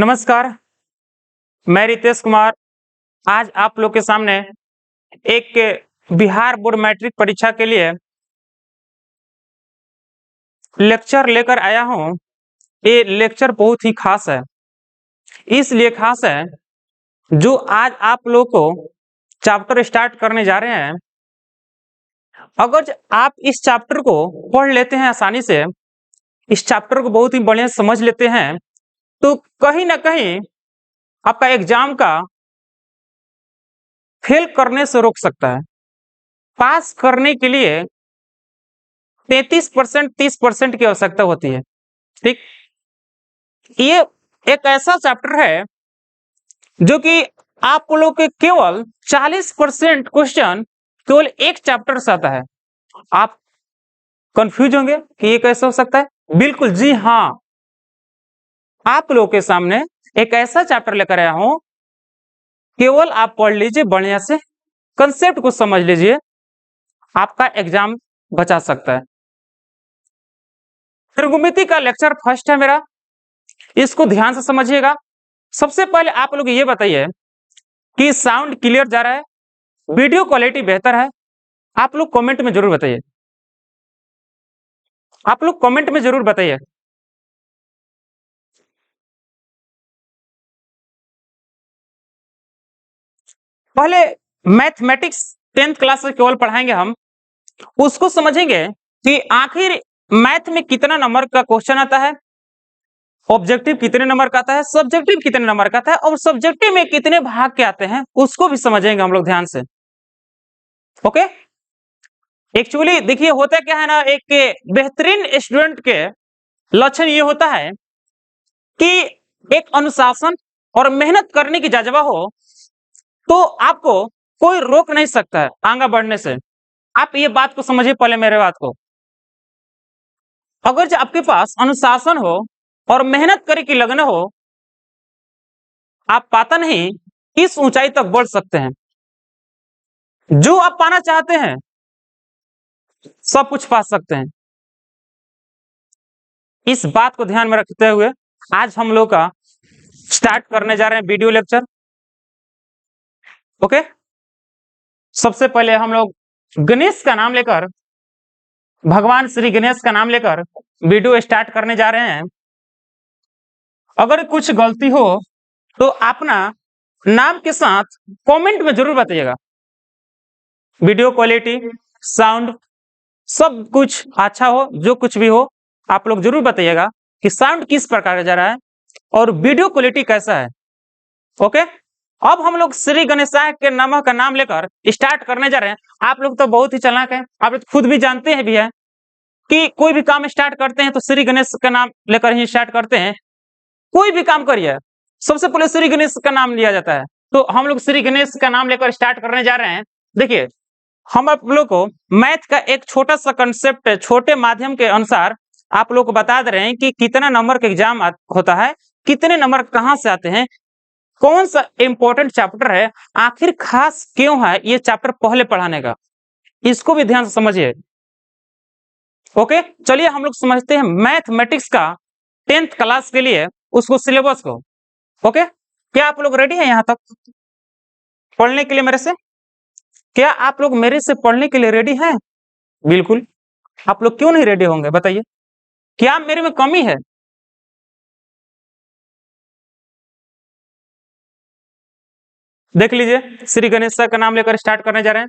नमस्कार, मैं रितेश कुमार आज आप लोग के सामने एक बिहार बोर्ड मैट्रिक परीक्षा के लिए लेक्चर लेकर आया हूं। ये लेक्चर बहुत ही खास है, इसलिए खास है जो आज आप लोग को चैप्टर स्टार्ट करने जा रहे हैं। अगर आप इस चैप्टर को पढ़ लेते हैं आसानी से, इस चैप्टर को बहुत ही बढ़िया समझ लेते हैं, तो कहीं ना कहीं आपका एग्जाम का फेल करने से रोक सकता है। पास करने के लिए 33% 30% की आवश्यकता होती है। ठीक, ये एक ऐसा चैप्टर है जो कि आप लोग के केवल 40% क्वेश्चन केवल एक चैप्टर से आता है। आप कंफ्यूज होंगे कि ये कैसे हो सकता है। बिल्कुल जी हाँ, आप लोगों के सामने एक ऐसा चैप्टर लेकर आया हूं, केवल आप पढ़ लीजिए, बढ़िया से कंसेप्ट को समझ लीजिए, आपका एग्जाम बचा सकता है। त्रिगुमिति का लेक्चर फर्स्ट है मेरा, इसको ध्यान से समझिएगा। सबसे पहले आप लोग ये बताइए कि साउंड क्लियर जा रहा है, वीडियो क्वालिटी बेहतर है? आप लोग कमेंट में जरूर बताइए, आप लोग कमेंट में जरूर बताइए। पहले मैथमेटिक्स 10th क्लास से केवल पढ़ाएंगे हम, उसको समझेंगे कि आखिर मैथ में कितना नंबर का क्वेश्चन आता है, ऑब्जेक्टिव कितने नंबर का आता है, सब्जेक्टिव कितने नंबर का आता है, और सब्जेक्टिव में कितने भाग के आते हैं, उसको भी समझेंगे हम लोग ध्यान से। ओके, एक्चुअली देखिए होता क्या है ना, एक बेहतरीन स्टूडेंट के लक्षण ये होता है कि एक अनुशासन और मेहनत करने की जज्बा हो, तो आपको कोई रोक नहीं सकता है आगे बढ़ने से। आप ये बात को समझिए पहले मेरे बात को। अगर जो आपके पास अनुशासन हो और मेहनत करे की लगन हो, आप पता नहीं किस ऊंचाई तक बढ़ सकते हैं। जो आप पाना चाहते हैं सब कुछ पा सकते हैं। इस बात को ध्यान में रखते हुए आज हम लोग का स्टार्ट करने जा रहे हैं वीडियो लेक्चर। ओके, सबसे पहले हम लोग गणेश का नाम लेकर, भगवान श्री गणेश का नाम लेकर वीडियो स्टार्ट करने जा रहे हैं। अगर कुछ गलती हो तो अपना नाम के साथ कमेंट में जरूर बताइएगा। वीडियो क्वालिटी, साउंड सब कुछ अच्छा हो, जो कुछ भी हो आप लोग जरूर बताइएगा कि साउंड किस प्रकार का जा रहा है और वीडियो क्वालिटी कैसा है। ओके, अब हम लोग श्री गणेशाय के नमः का नाम लेकर स्टार्ट करने जा रहे हैं। आप लोग तो बहुत ही चालाक है, आप लोग खुद भी जानते हैं भी है कि कोई भी काम स्टार्ट करते हैं तो श्री गणेश का नाम लेकर ही स्टार्ट करते हैं। कोई भी काम करिए सबसे पहले श्री गणेश का नाम लिया जाता है, तो हम लोग श्री गणेश का नाम लेकर स्टार्ट करने जा रहे हैं। देखिए, हम आप लोग को मैथ का एक छोटा सा कंसेप्ट छोटे माध्यम के अनुसार आप लोग को बता दे रहे हैं कि कितना नंबर का एग्जाम होता है, कितने नंबर कहां से आते हैं, कौन सा इंपॉर्टेंट चैप्टर है, आखिर खास क्यों है ये चैप्टर पहले पढ़ाने का, इसको भी ध्यान से समझिए। ओके, चलिए हम लोग समझते हैं मैथमेटिक्स का 10th क्लास के लिए उसको सिलेबस को। ओके, क्या आप लोग रेडी हैं यहां तक पढ़ने के लिए मेरे से? क्या आप लोग मेरे से पढ़ने के लिए रेडी हैं? बिल्कुल, आप लोग क्यों नहीं रेडी होंगे बताइए, क्या मेरे में कमी है? देख लीजिए, श्री गणेश सर का नाम लेकर स्टार्ट करने जा रहे हैं।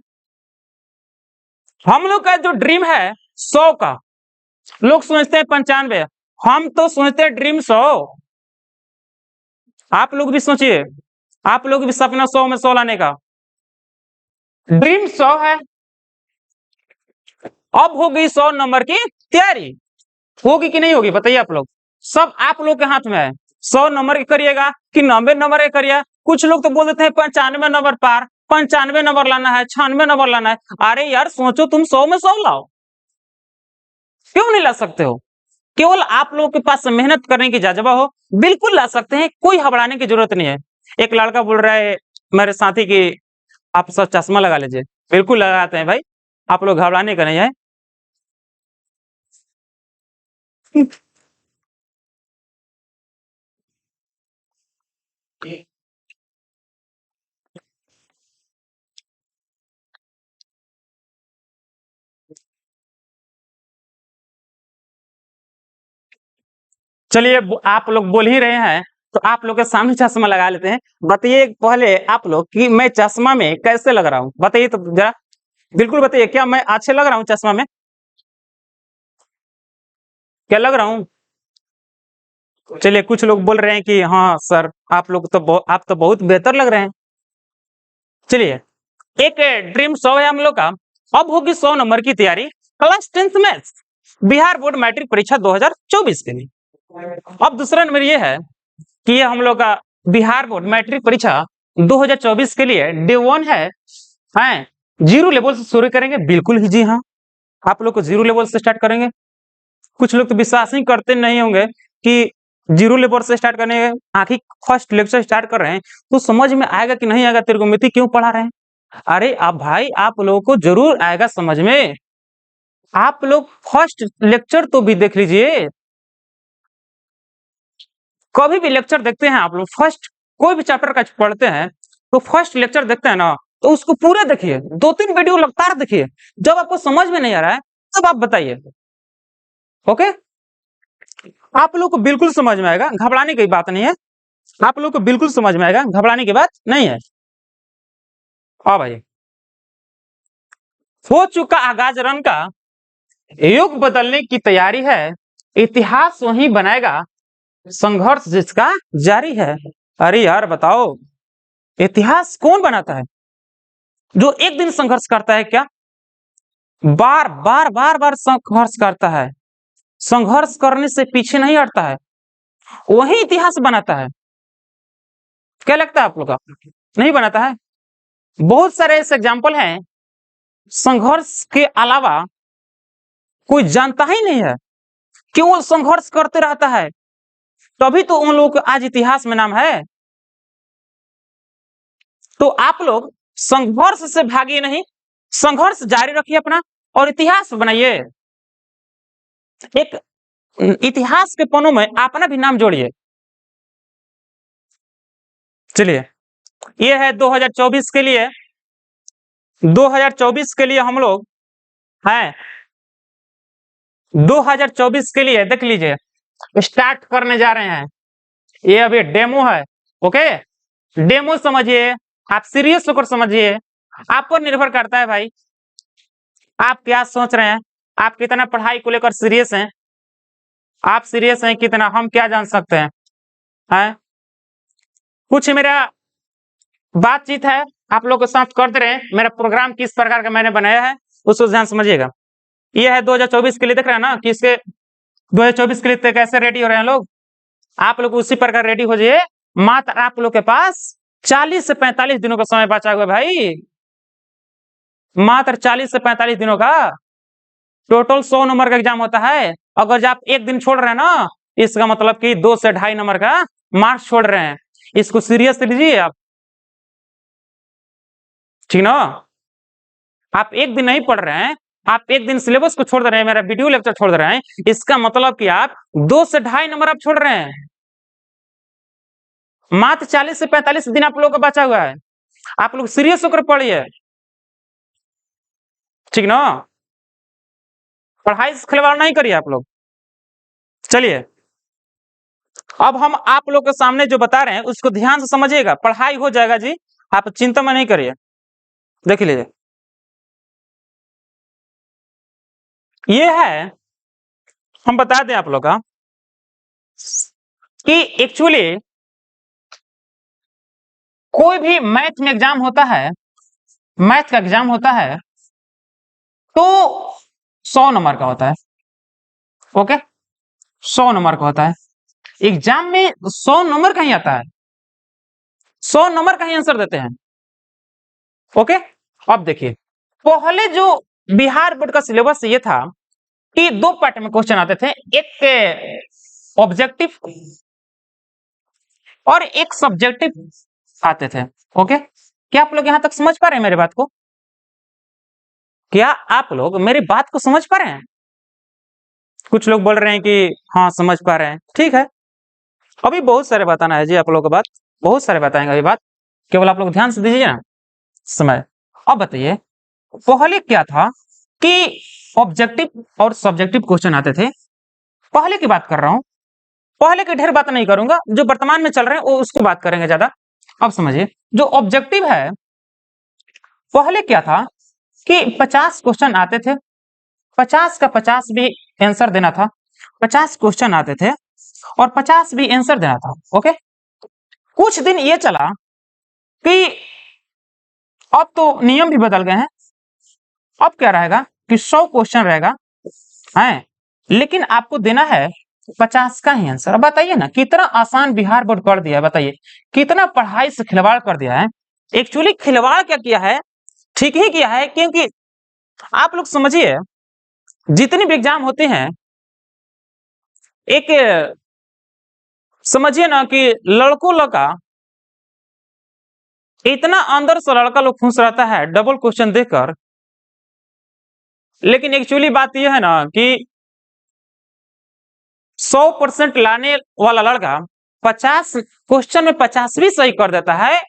हम लोग का जो ड्रीम है 100 का, लोग सोचते हैं 95, हम तो सोचते हैं ड्रीम 100। आप लोग भी सोचिए, आप लोग भी सपना 100 में 100 लाने का। ड्रीम 100 है, अब होगी 100 नंबर की तैयारी। होगी कि नहीं होगी बताइए आप लोग, सब आप लोग के हाथ में है। 100 नंबर की करिएगा कि 90 नंबर की करिए। कुछ लोग तो बोल देते हैं 95 नंबर पार, 95 नंबर लाना है, 96 नंबर लाना है। अरे यार सोचो, तुम 100 में 100 लाओ, क्यों नहीं ला सकते हो? केवल आप लोगों के पास मेहनत करने की जज्बा हो, बिल्कुल ला सकते हैं, कोई घबराने की जरूरत नहीं है। एक लड़का बोल रहा है मेरे साथी की आप सब चश्मा लगा लीजिए, बिल्कुल लगाते हैं भाई, आप लोग घबराने का नहीं है। चलिए आप लोग बोल ही रहे हैं तो आप लोग के सामने चश्मा लगा लेते हैं। बताइए पहले आप लोग कि मैं चश्मा में कैसे लग रहा हूँ, बताइए तो जरा, बिल्कुल बताइए, क्या मैं अच्छे लग रहा हूँ चश्मा में? क्या लग रहा हूँ? चलिए कुछ लोग बोल रहे हैं कि हाँ सर आप तो बहुत बेहतर लग रहे हैं। चलिए एक ड्रीम शो है हम लोग का, अब होगी 100 नंबर की तैयारी class 10th maths Bihar board matric परीक्षा 2024 के लिए। अब दूसरा नंबर ये है कि ये हम लोग का बिहार बोर्ड मैट्रिक परीक्षा 2024 के लिए डे 1 है, जीरो लेवल से शुरू करेंगे। बिल्कुल ही जी हाँ, आप लोग को जीरो लेवल से स्टार्ट करेंगे। कुछ लोग तो विश्वास ही करते नहीं होंगे कि जीरो लेवल से स्टार्ट करने, आखिर फर्स्ट लेक्चर स्टार्ट कर रहे हैं तो समझ में आएगा कि नहीं आएगा, त्रिकोणमिति क्यों पढ़ा रहे हैं? अरे आप भाई, आप लोगों को जरूर आएगा समझ में। आप लोग फर्स्ट लेक्चर तो भी देख लीजिए, कभी भी लेक्चर देखते हैं आप लोग, फर्स्ट कोई भी चैप्टर का पढ़ते हैं तो फर्स्ट लेक्चर देखते हैं ना, तो उसको पूरा देखिए, 2-3 वीडियो लगातार देखिए। जब आपको समझ में नहीं आ रहा है तब आप बताइए, ओके? आप लोग को बिल्कुल समझ में आएगा, घबराने की बात नहीं है। आप लोग को बिल्कुल समझ में आएगा, घबराने की बात नहीं है। हाँ भाई, हो चुका आगाज रन का, युग बदलने की तैयारी है, इतिहास वही बनाएगा, संघर्ष जिसका जारी है। अरे यार बताओ, इतिहास कौन बनाता है? जो एक दिन संघर्ष करता है क्या? बार बार बार बार संघर्ष करता है, संघर्ष करने से पीछे नहीं हटता है, वही इतिहास बनाता है। क्या लगता है आप लोग का? नहीं बनाता है। बहुत सारे ऐसे एग्जाम्पल हैं, संघर्ष के अलावा कोई जानता ही नहीं है, क्यों वो संघर्ष करते रहता है, तभी तो उन लोगों को आज इतिहास में नाम है। तो आप लोग संघर्ष से भागिए नहीं, संघर्ष जारी रखिए अपना और इतिहास बनाइए। एक इतिहास के पन्नों में अपना भी नाम जोड़िए। चलिए ये है 2024 के लिए, 2024 के लिए हम लोग हैं, 2024 के लिए देख लीजिए स्टार्ट करने जा रहे हैं। ये अभी डेमो है, ओके? डेमो समझिए, आप सीरियस होकर समझिए, आप पर निर्भर करता है भाई, आप क्या सोच रहे हैं, आप कितना पढ़ाई को लेकर सीरियस हैं, आप सीरियस हैं कितना, हम क्या जान सकते हैं? कुछ मेरा बातचीत है आप लोग के साथ कर दे रहे हैं, मेरा प्रोग्राम किस प्रकार का मैंने बनाया है उसको ध्यान समझिएगा। ये है 2024 के लिए, देख रहे हैं ना कि इसके 2024 के लिए कैसे रेडी हो रहे हैं लोग। आप लोग उसी प्रकार रेडी हो जाइए, मात्र आप लोग के पास 40 से 45 दिनों का समय बचा हुआ है भाई, मात्र 40 से 45 दिनों का। टोटल 100 नंबर का एग्जाम होता है, अगर आप एक दिन छोड़ रहे हैं ना, इसका मतलब कि 2 से 2.5 नंबर का मार्क्स छोड़ रहे हैं। इसको सीरियस लीजिए आप, ठीक ना? आप एक दिन नहीं पढ़ रहे हैं, आप एक दिन सिलेबस को छोड़ दे रहे हैं, मेरा वीडियो लेक्चर छोड़ दे रहे हैं, इसका मतलब कि आप 2 से 2.5 नंबर आप छोड़ रहे हैं। मात्र 40 से 45 दिन आप लोगों का बचा हुआ है, आप लोग सीरियस होकर पढ़िए, ठीक ना? पढ़ाई से खिलवाड़ नहीं करिए आप लोग। चलिए अब हम आप लोग के सामने जो बता रहे हैं उसको ध्यान से समझिएगा, पढ़ाई हो जाएगा जी, आप चिंता में नहीं करिए। देख लीजिए ये है, हम बता दें आप लोग का कि एक्चुअली कोई भी मैथ में एग्जाम होता है, मैथ का एग्जाम होता है तो 100 नंबर का होता है, ओके? 100 नंबर का होता है एग्जाम में, 100 नंबर का ही आता है, 100 नंबर का ही आंसर देते हैं, ओके? अब देखिए पहले जो बिहार बोर्ड का सिलेबस ये था कि 2 पार्ट में क्वेश्चन आते थे, एक ऑब्जेक्टिव और एक सब्जेक्टिव आते थे, ओके? क्या आप लोग यहां तक समझ पा रहे हैं मेरी बात को? क्या आप लोग मेरी बात को समझ पा रहे हैं? कुछ लोग बोल रहे हैं कि हाँ समझ पा रहे हैं, ठीक है, अभी बहुत सारे बताना है जी आप लोगों को बात, बहुत सारे बताएंगे ये बात, केवल आप लोग ध्यान से दीजिए ना समय। अब बताइए पहले क्या था कि ऑब्जेक्टिव और सब्जेक्टिव क्वेश्चन आते थे, पहले की बात कर रहा हूं, पहले की ढेर बात नहीं करूंगा, जो वर्तमान में चल रहे हैं वो उसको बात करेंगे ज्यादा। अब समझिए जो ऑब्जेक्टिव है, पहले क्या था कि 50 क्वेश्चन आते थे, 50 का 50 भी आंसर देना था, 50 क्वेश्चन आते थे और 50 भी आंसर देना था। ओके, कुछ दिन ये चला कि अब तो नियम भी बदल गए हैं, अब क्या रहेगा कि 100 क्वेश्चन रहेगा है, लेकिन आपको देना है 50 का ही आंसर। अब बताइए ना कितना आसान बिहार बोर्ड कर दिया है, बताइए कितना पढ़ाई से खिलवाड़ कर दिया है। एक्चुअली खिलवाड़ क्या किया है, ठीक ही किया है, क्योंकि आप लोग समझिए जितनी भी एग्जाम होते हैं, एक समझिए ना कि लड़कों लड़का इतना अंदर से लड़का लोग खुश रहता है डबल क्वेश्चन देकर, लेकिन एक्चुअली बात यह है ना कि 100% लाने वाला लड़का 50 क्वेश्चन में 50 भी सही कर देता है,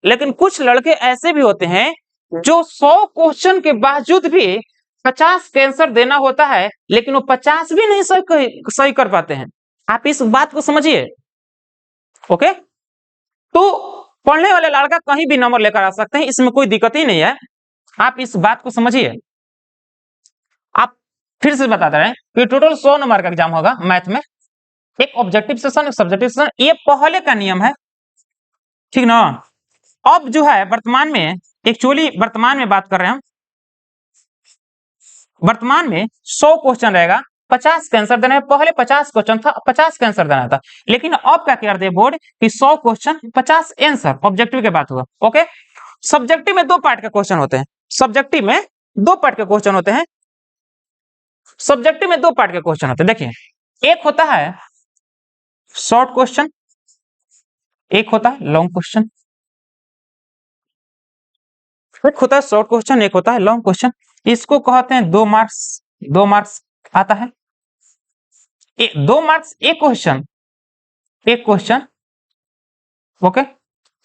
लेकिन कुछ लड़के ऐसे भी होते हैं जो 100 क्वेश्चन के बावजूद भी 50 का आंसर देना होता है, लेकिन वो 50 भी नहीं सही कर पाते हैं। आप इस बात को समझिए। ओके, तो पढ़ने वाले लड़का कहीं भी नंबर लेकर आ सकते हैं, इसमें कोई दिक्कत ही नहीं है, आप इस बात को समझिए। आप फिर से बताते रहे कि टोटल 100 नंबर का एग्जाम होगा मैथ में, एक ऑब्जेक्टिव सेशन एक सब्जेक्टिव सेशन, ये पहले का नियम है, ठीक ना। अब जो है वर्तमान में, एक्चुअली वर्तमान में बात कर रहे हैं हम, वर्तमान में 100 क्वेश्चन रहेगा, 50 का आंसर देना है। पहले 50 क्वेश्चन था, 50 का आंसर देना था, लेकिन अब क्या कर दिया बोर्ड कि 100 क्वेश्चन 50 आंसर। ऑब्जेक्टिव की बात हुआ। ओके, सब्जेक्टिव में 2 पार्ट के क्वेश्चन होते हैं, सब्जेक्टिव में 2 पार्ट के क्वेश्चन होते हैं, सब्जेक्टिव में 2 पार्ट के क्वेश्चन होते हैं। देखिए एक होता है शॉर्ट क्वेश्चन, एक होता है लॉन्ग क्वेश्चन, एक होता है शॉर्ट क्वेश्चन, एक होता है लॉन्ग क्वेश्चन। इसको कहते हैं 2 मार्क्स, 2 मार्क्स आता है, 2 मार्क्स एक क्वेश्चन, एक क्वेश्चन। ओके,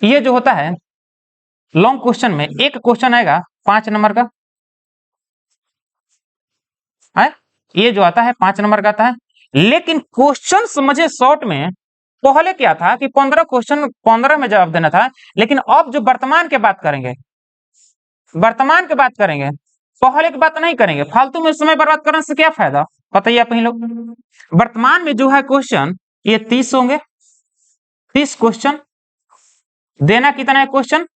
ये जो होता है लॉन्ग क्वेश्चन में एक क्वेश्चन आएगा 5 नंबर का है, ये जो आता है 5 नंबर का आता है। लेकिन क्वेश्चन समझे शॉर्ट में, पहले क्या था कि 15 क्वेश्चन 15 में जवाब देना था, लेकिन अब जो वर्तमान की बात करेंगे, वर्तमान की बात करेंगे, पहले की बात नहीं करेंगे, फालतू में समय बर्बाद करने से क्या फायदा, बताइए आप ही लोग। वर्तमान में जो है क्वेश्चन ये 30 होंगे, 30 क्वेश्चन, देना कितना है क्वेश्चन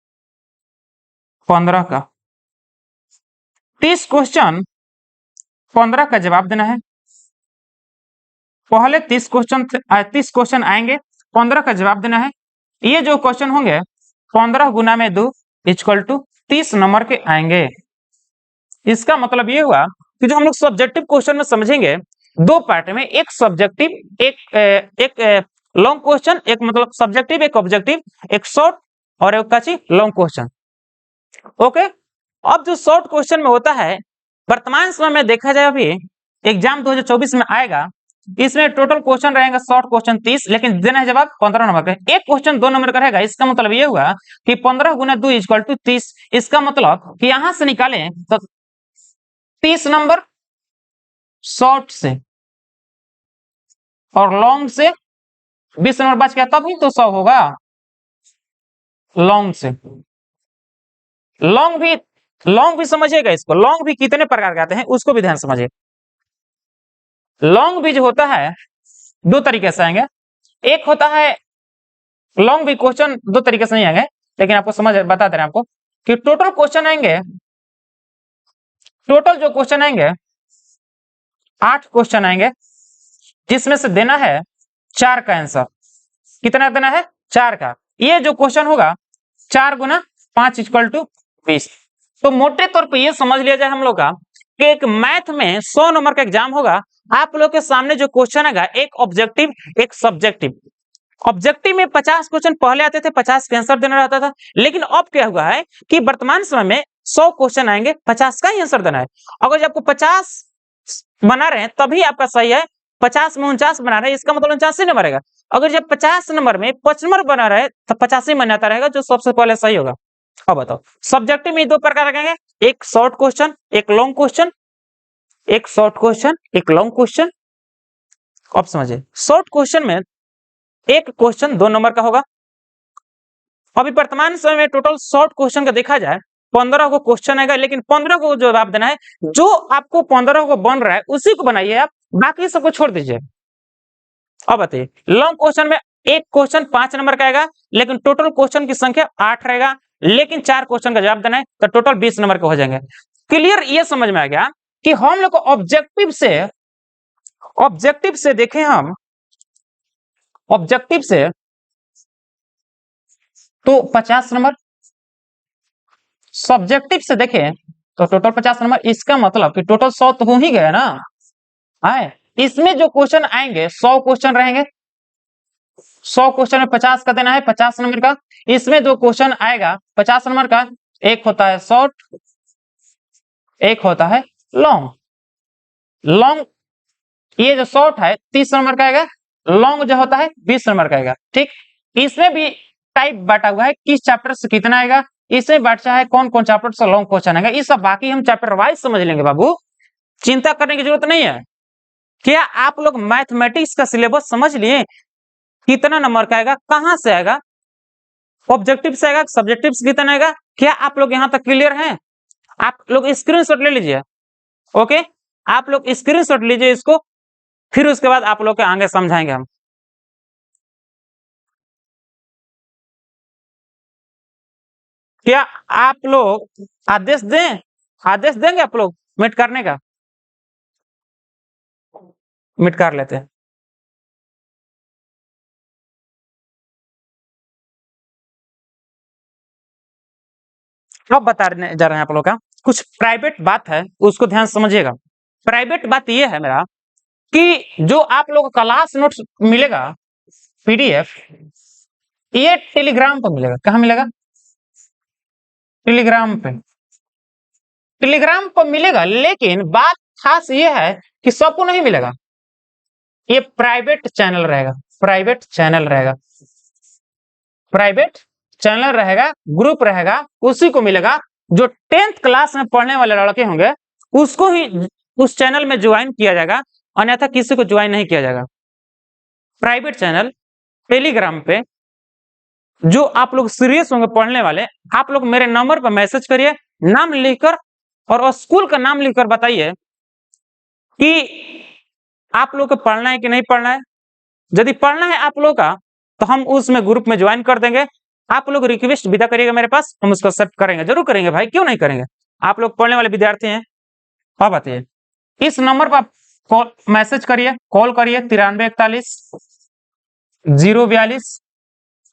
15 का, 30 क्वेश्चन 15 का जवाब देना है। पहले 30 क्वेश्चन आएंगे, 15 का जवाब देना है। ये जो क्वेश्चन होंगे 15 गुना में 2 इक्वल टू 30 नंबर के आएंगे। इसका मतलब ये हुआ कि जो हम लोग सब्जेक्टिव क्वेश्चन में समझेंगे 2 पार्ट में, एक सब्जेक्टिव एक लॉन्ग क्वेश्चन, एक मतलब सब्जेक्टिव एक ऑब्जेक्टिव, एक शॉर्ट और एक काची लॉन्ग क्वेश्चन। ओके, अब जो शॉर्ट क्वेश्चन में होता है वर्तमान समय में देखा जाए, अभी एग्जाम 2024 में आएगा, इसमें टोटल क्वेश्चन रहेगा शॉर्ट क्वेश्चन 30, लेकिन देना है जवाब 15 नंबर का। एक क्वेश्चन 2 नंबर का रहेगा, इसका मतलब ये हुआ कि 15 गुना 2 इक्वल टू 30। इसका मतलब कि यहां से निकालें तो 30 नंबर शॉर्ट से और लॉन्ग से 20 नंबर बच गया, तभी तो 100 होगा। लॉन्ग से, लॉन्ग भी समझिएगा इसको, लॉन्ग भी कितने प्रकार के आते हैं उसको भी ध्यान समझिए। लॉन्ग भी जो होता है 2 तरीके से आएंगे, एक होता है लॉन्ग भी क्वेश्चन 2 तरीके से नहीं आएंगे, लेकिन आपको समझ बता दे रहे हैं आपको कि टोटल क्वेश्चन आएंगे, टोटल जो क्वेश्चन आएंगे 8 क्वेश्चन आएंगे, जिसमें से देना है 4 का आंसर। कितना देना है 4 का। ये जो क्वेश्चन होगा 4 गुना 5 इक्वल टू 20। तो मोटे तौर पे ये समझ लिया जाए हम लोग का कि एक मैथ में 100 नंबर का एग्जाम होगा, आप लोग के सामने जो क्वेश्चन आएगा एक ऑब्जेक्टिव एक सब्जेक्टिव। ऑब्जेक्टिव में 50 क्वेश्चन पहले आते थे, 50 का आंसर देना रहता था, लेकिन अब क्या हुआ है कि वर्तमान समय में 100 क्वेश्चन आएंगे, 50 का ही आंसर देना है। अगर जब आपको 50 बना रहे हैं तभी आपका सही है, 50 में 49 बना रहे हैं, इसका मतलब 49 नंबर रहेगा। अगर जब 50 नंबर में 5 नंबर बना रहे तो 85 बन जाता रहेगा, जो सबसे पहले सही होगा। अब बताओ, सब्जेक्टिव में दो प्रकार रखेंगे, एक शॉर्ट क्वेश्चन, एक लॉन्ग क्वेश्चन, एक शॉर्ट क्वेश्चन, एक लॉन्ग क्वेश्चन। अब समझिए, शॉर्ट क्वेश्चन में एक क्वेश्चन 2 नंबर का होगा। अभी वर्तमान समय में टोटल शॉर्ट क्वेश्चन का देखा जाए 15 को क्वेश्चन आएगा, लेकिन 15 को जवाब देना है, जो आपको 15 को बन रहा है उसी को बनाइए आप, बाकी सबको छोड़ दीजिए। अब बताइए, लॉन्ग क्वेश्चन में एक क्वेश्चन 5 नंबर का आएगा, लेकिन टोटल क्वेश्चन की संख्या 8 रहेगा, लेकिन 4 क्वेश्चन का जवाब देना है, तो टोटल 20 नंबर के हो जाएंगे। क्लियर? ये समझ में आ गया कि हम लोग को ऑब्जेक्टिव से देखें, हम ऑब्जेक्टिव से तो 50 नंबर, सब्जेक्टिव से देखें तो टोटल 50 नंबर। इसका मतलब कि टोटल 100 तो हो ही गया ना। है, इसमें जो क्वेश्चन आएंगे 100 क्वेश्चन रहेंगे, 100 क्वेश्चन में 50 का देना है, 50 नंबर का। इसमें जो क्वेश्चन आएगा 50 नंबर का, एक होता है शॉर्ट, एक होता है लॉन्ग। लॉन्ग, ये जो शॉर्ट है 30 नंबर का आएगा, लॉन्ग जो होता है 20 नंबर का आएगा। ठीक, इसमें भी टाइप बांटा हुआ है, किस चैप्टर से कितना आएगा, इसमें बांटा है कौन कौन चैप्टर से लॉन्ग क्वेश्चन आएगा। ये सब बाकी हम चैप्टर वाइज समझ लेंगे बाबू, चिंता करने की जरूरत नहीं है। क्या आप लोग मैथमेटिक्स का सिलेबस समझ लिए? कितना नंबर का आएगा, कहां से आएगा, ऑब्जेक्टिव से आएगा, सब्जेक्टिव से कितना आएगा? क्या आप लोग यहां तक क्लियर हैं? आप लोग स्क्रीनशॉट ले लीजिए। ओके, आप लोग स्क्रीनशॉट लीजिए इसको, फिर उसके बाद आप लोग के आगे समझाएंगे हम। क्या आप लोग आदेश दें, आदेश देंगे आप लोग मिट करने का? मिट कर लेते हैं। अब बता जा रहे हैं आप लोग का कुछ प्राइवेट बात है, उसको ध्यान समझिएगा। प्राइवेट बात यह है मेरा कि जो आप लोग को क्लास नोट्स मिलेगा पीडीएफ, ये टेलीग्राम पर मिलेगा। कहाँ मिलेगा? टेलीग्राम पे, टेलीग्राम पर मिलेगा। लेकिन बात खास ये है कि सबको नहीं मिलेगा, ये प्राइवेट चैनल रहेगा, प्राइवेट चैनल रहेगा, प्राइवेट चैनल रहेगा, ग्रुप रहेगा, उसी को मिलेगा। जो 10th क्लास में पढ़ने वाले लड़के होंगे उसको ही उस चैनल में ज्वाइन किया जाएगा, अन्यथा किसी को ज्वाइन नहीं किया जाएगा। प्राइवेट चैनल टेलीग्राम पे, जो आप लोग सीरियस होंगे पढ़ने वाले, आप लोग मेरे नंबर पर मैसेज करिए, नाम लिखकर और स्कूल का नाम लिखकर बताइए कि आप लोग को पढ़ना है कि नहीं पढ़ना है। यदि पढ़ना है आप लोग का तो हम उसमें ग्रुप में ज्वाइन कर देंगे। आप लोग रिक्वेस्ट विदा करिएगा मेरे पास, हम उसको एक्सेप्ट करेंगे, जरूर करेंगे भाई, क्यों नहीं करेंगे। आप लोग पढ़ने वाले विद्यार्थी हैं। अब बताइए, इस नंबर पर कॉल मैसेज करिए, कॉल करिए 9341 042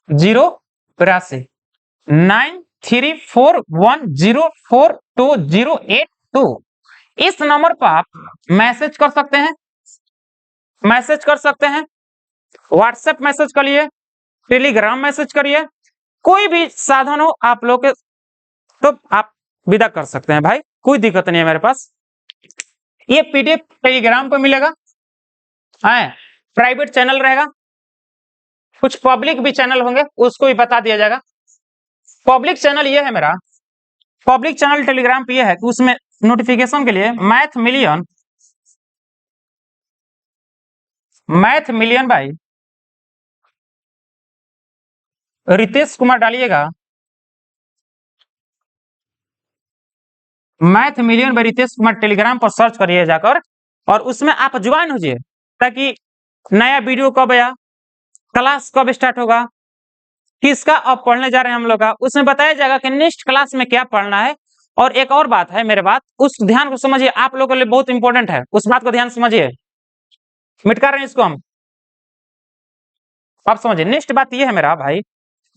082 9341042082। इस नंबर पर आप मैसेज कर सकते हैं, मैसेज कर सकते हैं, व्हाट्सएप मैसेज करिए, टेलीग्राम मैसेज करिए, कोई भी साधन हो आप लोग के, तो आप विदा कर सकते हैं भाई, कोई दिक्कत नहीं है मेरे पास। ये पीडीएफ टेलीग्राम पर मिलेगा, प्राइवेट चैनल रहेगा, कुछ पब्लिक भी चैनल होंगे, उसको भी बता दिया जाएगा। पब्लिक चैनल ये है मेरा, पब्लिक चैनल टेलीग्राम पे ये है कि उसमें नोटिफिकेशन के लिए मैथ मिलियन भाई रितेश कुमार डालिएगा, math million by Ritesh Kumar Telegram पर सर्च करिए जाकर, और उसमें आप ज्वाइन होइए, ताकि नया वीडियो कब आया, क्लास कब स्टार्ट होगा, किसका अब पढ़ने जा रहे हैं हम लोग का, उसमें बताया जाएगा कि नेक्स्ट क्लास में क्या पढ़ना है। और एक और बात है, मेरे बात उस ध्यान को समझिए, आप लोगों के लिए बहुत इंपॉर्टेंट है, उस बात को ध्यान समझिए, मिट कर रहे हैं इसको हम। आप समझिए, नेक्स्ट बात ये है मेरा भाई,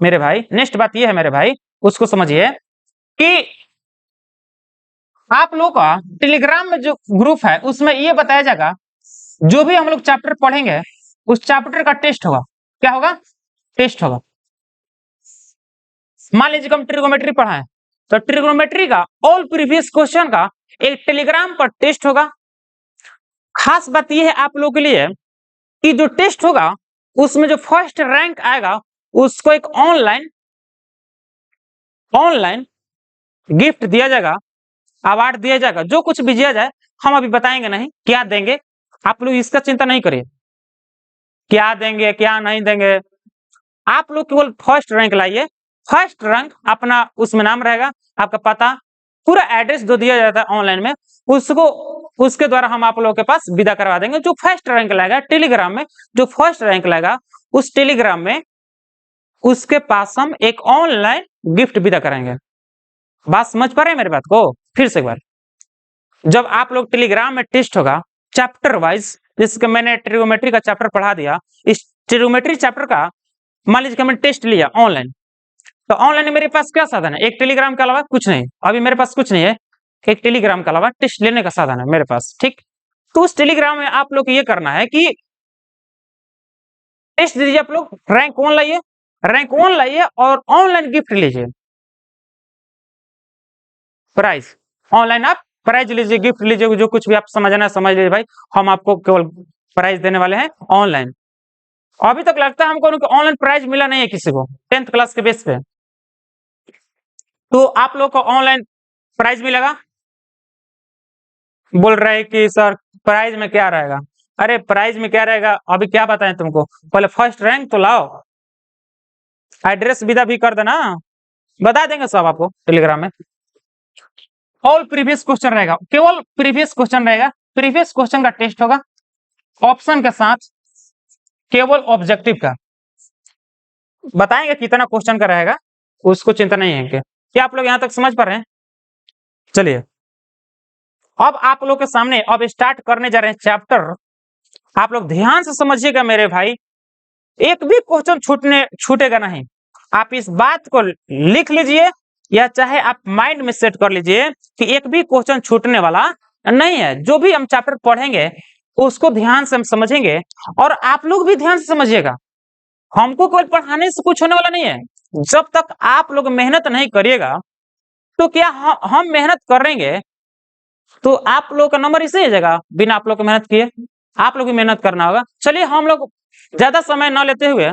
मेरे भाई, नेक्स्ट बात ये है मेरे भाई, उसको समझिए कि आप लोग का टेलीग्राम में जो ग्रुप है उसमें ये बताया जाएगा, जो भी हम लोग चैप्टर पढ़ेंगे उस चैप्टर का टेस्ट होगा। क्या होगा? टेस्ट होगा। मान लीजिए हम ट्रिगोमेट्री पढ़ा है, तो ट्रिगोमेट्री का ऑल प्रीवियस क्वेश्चन का एक टेलीग्राम पर टेस्ट होगा। खास बात यह है आप लोगों के लिए कि जो टेस्ट होगा उसमें जो फर्स्ट रैंक आएगा उसको एक ऑनलाइन गिफ्ट दिया जाएगा, अवार्ड दिया जाएगा। जो कुछ भी दिया जाए हम अभी बताएंगे नहीं क्या देंगे, आप लोग इसका चिंता नहीं करिए क्या देंगे क्या नहीं देंगे। आप लोग केवल फर्स्ट रैंक लाइए, फर्स्ट रैंक अपना उसमें नाम रहेगा, आपका पता, पूरा एड्रेस जो दिया जाता है ऑनलाइन में, उसको उसके द्वारा हम आप लोगों के पास विदा करवा देंगे। जो फर्स्ट रैंक लाएगा टेलीग्राम में, जो फर्स्ट रैंक लाएगा उस टेलीग्राम में उसके पास हम एक ऑनलाइन गिफ्ट विदा कराएंगे। बात समझ पा रहे हैं मेरी बात को? फिर से एक बार, जब आप लोग टेलीग्राम में टेस्ट होगा चैप्टर वाइज, जिसके मैंने ट्रिगोमेट्री का चैप्टर पढ़ा दिया, इस ट्रिगोमेट्री चैप्टर का मान लीजिए कि मैंने टेस्ट लिया ऑनलाइन, तो ऑनलाइन मेरे पास क्या साधन है? एक टेलीग्राम के अलावा कुछ नहीं, अभी मेरे पास कुछ नहीं है, एक टेलीग्राम के अलावा टेस्ट लेने का साधन है मेरे पास, ठीक। तो उस टेलीग्राम में आप लोग को ये करना है कि टेस्ट दीजिए, आप लोग रैंक 1 लाइए, रैंक 1 लाइए और ऑनलाइन गिफ्ट लीजिए, प्राइज ऑनलाइन आप प्राइज लीजिए, गिफ्ट लीजिए, जो कुछ भी आप समझना है समझ लीजिए भाई, हम आपको केवल प्राइज देने वाले हैं ऑनलाइन। अभी तक लगता है हमको ऑनलाइन प्राइज मिला नहीं है किसी को 10th क्लास के बेस पे, तो आप लोग को ऑनलाइन प्राइज मिलेगा। बोल रहे हैं कि सर प्राइज में क्या रहेगा? अरे प्राइज में क्या रहेगा अभी क्या बताएं तुमको, पहले फर्स्ट रैंक तो लाओ, एड्रेस विदा भी कर देना, बता देंगे सब आपको टेलीग्राम में। ऑल प्रीवियस क्वेश्चन रहेगा, केवल प्रीवियस क्वेश्चन रहेगा, प्रीवियस क्वेश्चन का टेस्ट होगा ऑप्शन के साथ, केवल ऑब्जेक्टिव का बताएंगे कितना क्वेश्चन का रहेगा, उसको चिंता नहीं है। क्या आप लोग यहां तक समझ पा रहे हैं? चलिए अब आप लोग के सामने अब स्टार्ट करने जा रहे हैं चैप्टर। आप लोग ध्यान से समझिएगा मेरे भाई, एक भी क्वेश्चन छूटेगा नहीं। आप इस बात को लिख लीजिए या चाहे आप माइंड में सेट कर लीजिए कि एक भी क्वेश्चन छूटने वाला नहीं है। जो भी हम चैप्टर पढ़ेंगे उसको ध्यान से हम समझेंगे और आप लोग भी ध्यान से समझिएगा। हमको केवल पढ़ाने से कुछ होने वाला नहीं है, जब तक आप लोग मेहनत नहीं करिएगा तो क्या हम मेहनत करेंगे तो आप लोग का नंबर इसे आ जाएगा बिना आप लोग को मेहनत किए। आप लोग भी मेहनत करना होगा। चलिए हम लोग ज्यादा समय न लेते हुए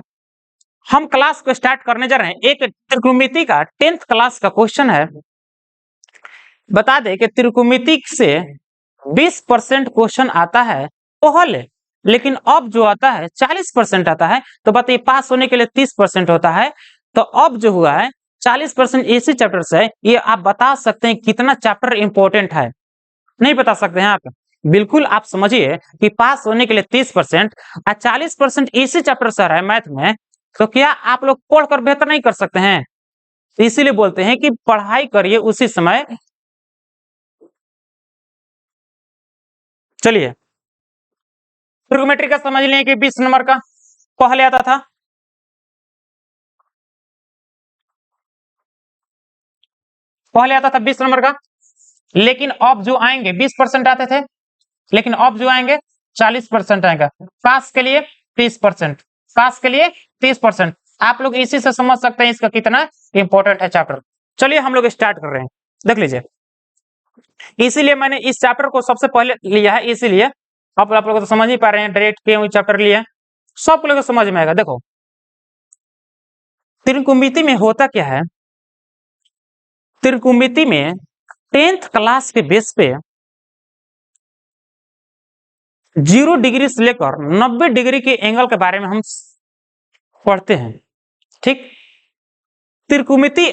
हम क्लास को स्टार्ट करने जा रहे हैं। एक त्रिकोणमिति का 10th क्लास का क्वेश्चन है। बता दें कि त्रिकोणमिति से 20% क्वेश्चन आता है पहले, लेकिन अब जो आता है 40% आता है। तो बताइए पास होने के लिए 30% होता है, तो अब जो हुआ है 40% इसी चैप्टर से। ये आप बता सकते हैं कितना चैप्टर इंपॉर्टेंट है? नहीं बता सकते हैं आप? बिल्कुल आप समझिए कि पास होने के लिए 30% और 40% इसी चैप्टर से आ रहा है मैथ में, तो क्या आप लोग पढ़कर बेहतर नहीं कर सकते हैं? तो इसीलिए बोलते हैं कि पढ़ाई करिए उसी समय। चलिए ट्रिग्नोमेट्री का समझ लें कि 20 नंबर का पहले आता था, पहले आता था 20 नंबर का, लेकिन अब जो आएंगे 20% आते थे, लेकिन अब जो आएंगे 40% आएगा। पास के लिए 30%, पास के लिए 30%। आप लोग इसी से समझ सकते हैं इसका कितना इंपॉर्टेंट है चैप्टर। चलिए हम लोग स्टार्ट कर रहे हैं, देख लीजिए। इसीलिए मैंने इस चैप्टर को सबसे पहले लिया है, इसीलिए अब आप लोग तो समझ ही पा रहे हैं डायरेक्ट क्यों चैप्टर लिया, सब लोग समझ में आएगा। देखो त्रिकोणमिति में होता क्या है, त्रिकोणमिति में 10th क्लास के बेस पे 0 डिग्री से लेकर 90 डिग्री के एंगल के बारे में हम पढ़ते हैं, ठीक। त्रिकोणमिति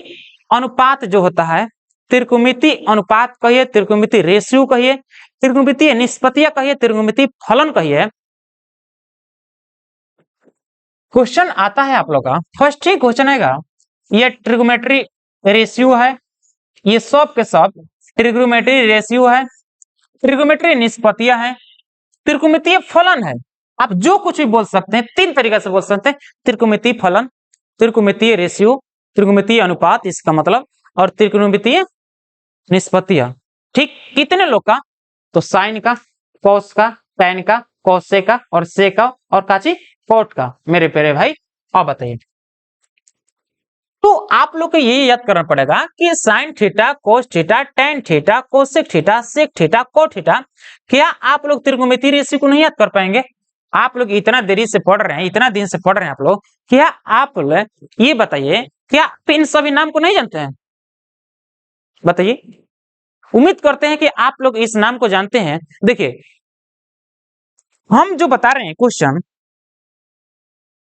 अनुपात जो होता है, त्रिकोणमिति अनुपात कहिए, त्रिकोणमिति रेशियो कहिए, त्रिकोणमिति निष्पत्तियां कहिए, त्रिकोणमिति फलन कहिए, क्वेश्चन आता है आप लोग का फर्स्ट ही क्वेश्चन आएगा, ये ट्रिग्नोमेट्री रेशियो है, ये सब के सब ट्रिग्नोमेट्री रेशियो है, ट्रिग्नोमेट्री निष्पत्तियां है, त्रिकोणमितीय फलन है। आप जो कुछ भी बोल सकते हैं, 3 तरीका से बोल सकते हैं, त्रिकोणमितीय फलन, त्रिकोणमितीय रेशियो, त्रिकोणमितीय अनुपात इसका मतलब, और त्रिकोणमितीय निष्पत्तियां, ठीक। कितने लोग का? तो साइन का, कॉस का, टैन का, कॉसे का और से का और काची कोट का। मेरे प्यारे भाई अब बताइए, तो आप लोग को ये याद करना पड़ेगा कि sine theta, cos theta, tan theta, cosec theta, sec theta, cot theta, क्या आप लोग त्रिकोणमितीय रेशियो को नहीं याद कर पाएंगे? आप लोग इतना देरी से पढ़ रहे हैं, इतना दिन से पढ़ रहे हैं आप लोग, क्या आप ये बताइए, क्या आप इन सभी नाम को नहीं जानते हैं? बताइए। उम्मीद करते हैं कि आप लोग इस नाम को जानते हैं। देखिए, हम जो बता रहे हैं क्वेश्चन,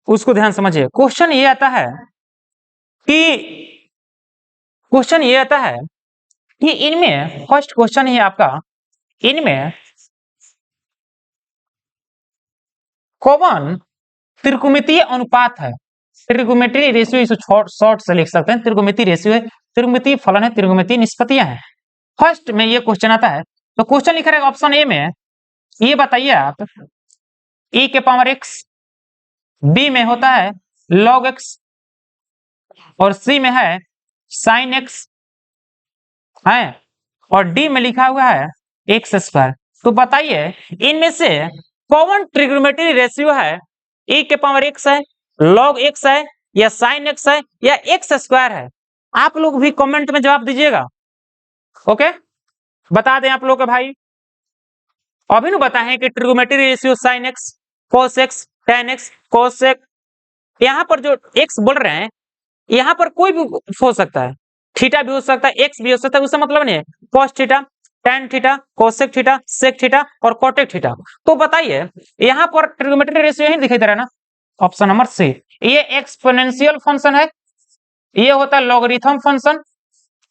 उसको ध्यान समझिए। क्वेश्चन ये आता है कि इनमें फर्स्ट क्वेश्चन है आपका, इनमें कौन त्रिकोणमितीय अनुपात है? त्रिकोणमितीय रेशियो, इसको शॉर्ट से लिख सकते हैं, त्रिकोणमितीय रेशियो है, त्रिकोणमितीय फलन है, त्रिकोणमितीय निष्पत्तियां हैं। फर्स्ट में ये क्वेश्चन आता है, तो क्वेश्चन लिखा रहेगा ऑप्शन ए में, ये बताइए आप, e के पावर x, बी में होता है log x, और सी में है sin x है, और डी में लिखा हुआ है एक्स स्क्वायर। तो बताइए इनमें से कौन ट्रिग्नोमेट्री रेशियो है? e के पावर x है, log x है, या sin x है, या एक्स स्क्वायर है? आप लोग भी कमेंट में जवाब दीजिएगा। ओके, बता दें आप लोग के भाई, अभी न बताएं कि trigonometry ratio sin x, cos x, tan x, cos x, यहाँ पर जो x बोल रहे हैं, यहाँ पर कोई भी हो सकता है, थीटा भी हो सकता है, एक्स भी हो सकता है, उससे मतलब नहीं है। Cos theta, tan theta, cosec theta, sec theta और कोटेक थीटा। तो बताइए यहाँ पर ट्रिग्नोमेट्री रेशियो ही दिखाई दे रहा है ना, ऑप्शन नंबर सी। ये एक्सपोनेंशियल फंक्शन है, ये होता है लॉगरिथम फंक्शन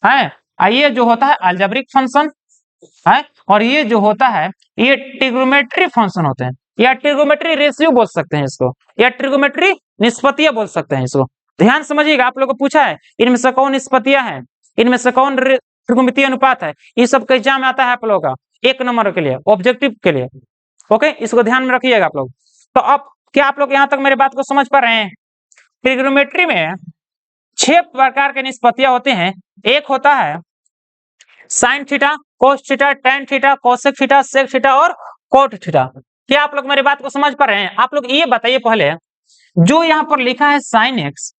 है, ये जो होता है अलजेब्रिक फंक्शन है, और ये जो होता है ये ट्रिग्नोमेट्री फंक्शन होते हैं, या ट्रिग्नोमेट्री रेशियो बोल सकते हैं इसको, या ट्रिग्नोमेट्री निष्पत्तियां बोल सकते हैं इसको। ध्यान समझिएगा, आप लोगों को पूछा है इनमें से कौन निष्पत्तियां हैं, इनमें से कौन त्रिकोणमितीय अनुपात है, ये सब का एग्जाम में आता है आप लोगों का 1 नंबर के लिए, ऑब्जेक्टिव के लिए। ओके, इसको ध्यान में रखिएगा आप लोग। तो अब क्या आप लोग यहाँ तक मेरी बात को समझ पा रहे हैं? ट्रिग्नोमेट्री में 6 प्रकार के निष्पत्तियां होते हैं। एक होता है sine theta, cos theta, tan theta, cosec theta, sec theta और कोट थीटा। क्या आप लोग मेरी बात को समझ पा रहे हैं? आप लोग ये बताइए पहले, जो यहाँ पर लिखा है साइन एक्स,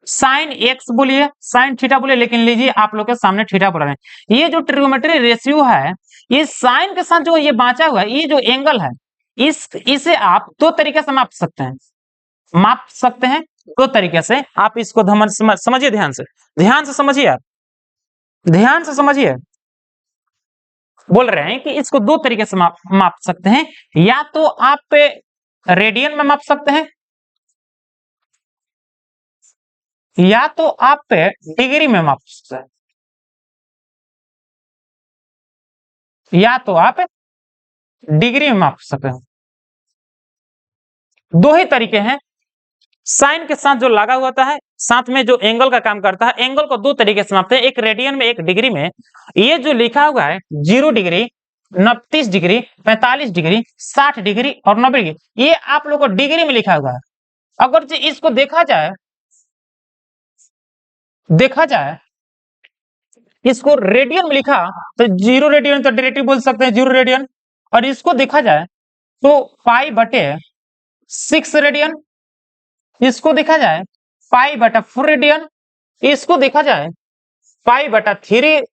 साइन एक्स बोलिए, साइन थीटा बोलिए, लेकिन लीजिए आप लोग के सामने थीटा बोल रहे हैं। ये जो ट्रिग्नोमेट्री रेशियो है, ये साइन के साथ जो ये बांचा हुआ है, ये जो एंगल है, इसे आप दो तरीके से माप सकते हैं, दो तरीके से। आप इसको समझिए, ध्यान से समझिए, आप ध्यान से समझिए। बोल रहे हैं कि इसको दो तरीके से माप सकते हैं, या तो आप रेडियन में माप सकते हैं, या तो आप डिग्री में माप सकते हैं, या तो आप डिग्री में माप सकते हैं। दो ही तरीके हैं। साइन के साथ जो लगा हुआ है, साथ में जो एंगल का काम करता है, एंगल को दो तरीके से मापते हैं, एक रेडियन में, एक डिग्री में। ये जो लिखा हुआ है 0 डिग्री, 29 डिग्री, 45 डिग्री, 60 डिग्री और 90 डिग्री, ये आप लोग को डिग्री में लिखा हुआ है। अगर इसको देखा जाए इसको रेडियन में लिखा, तो 0 रेडियन तो डायरेक्टली बोल सकते हैं 0 रेडियन, और इसको देखा जाए तो पाई बटे 6 रेडियन, इसको देखा जाए पाई बटा 4 रेडियन, इसको देखा जाए पाई बटा 3,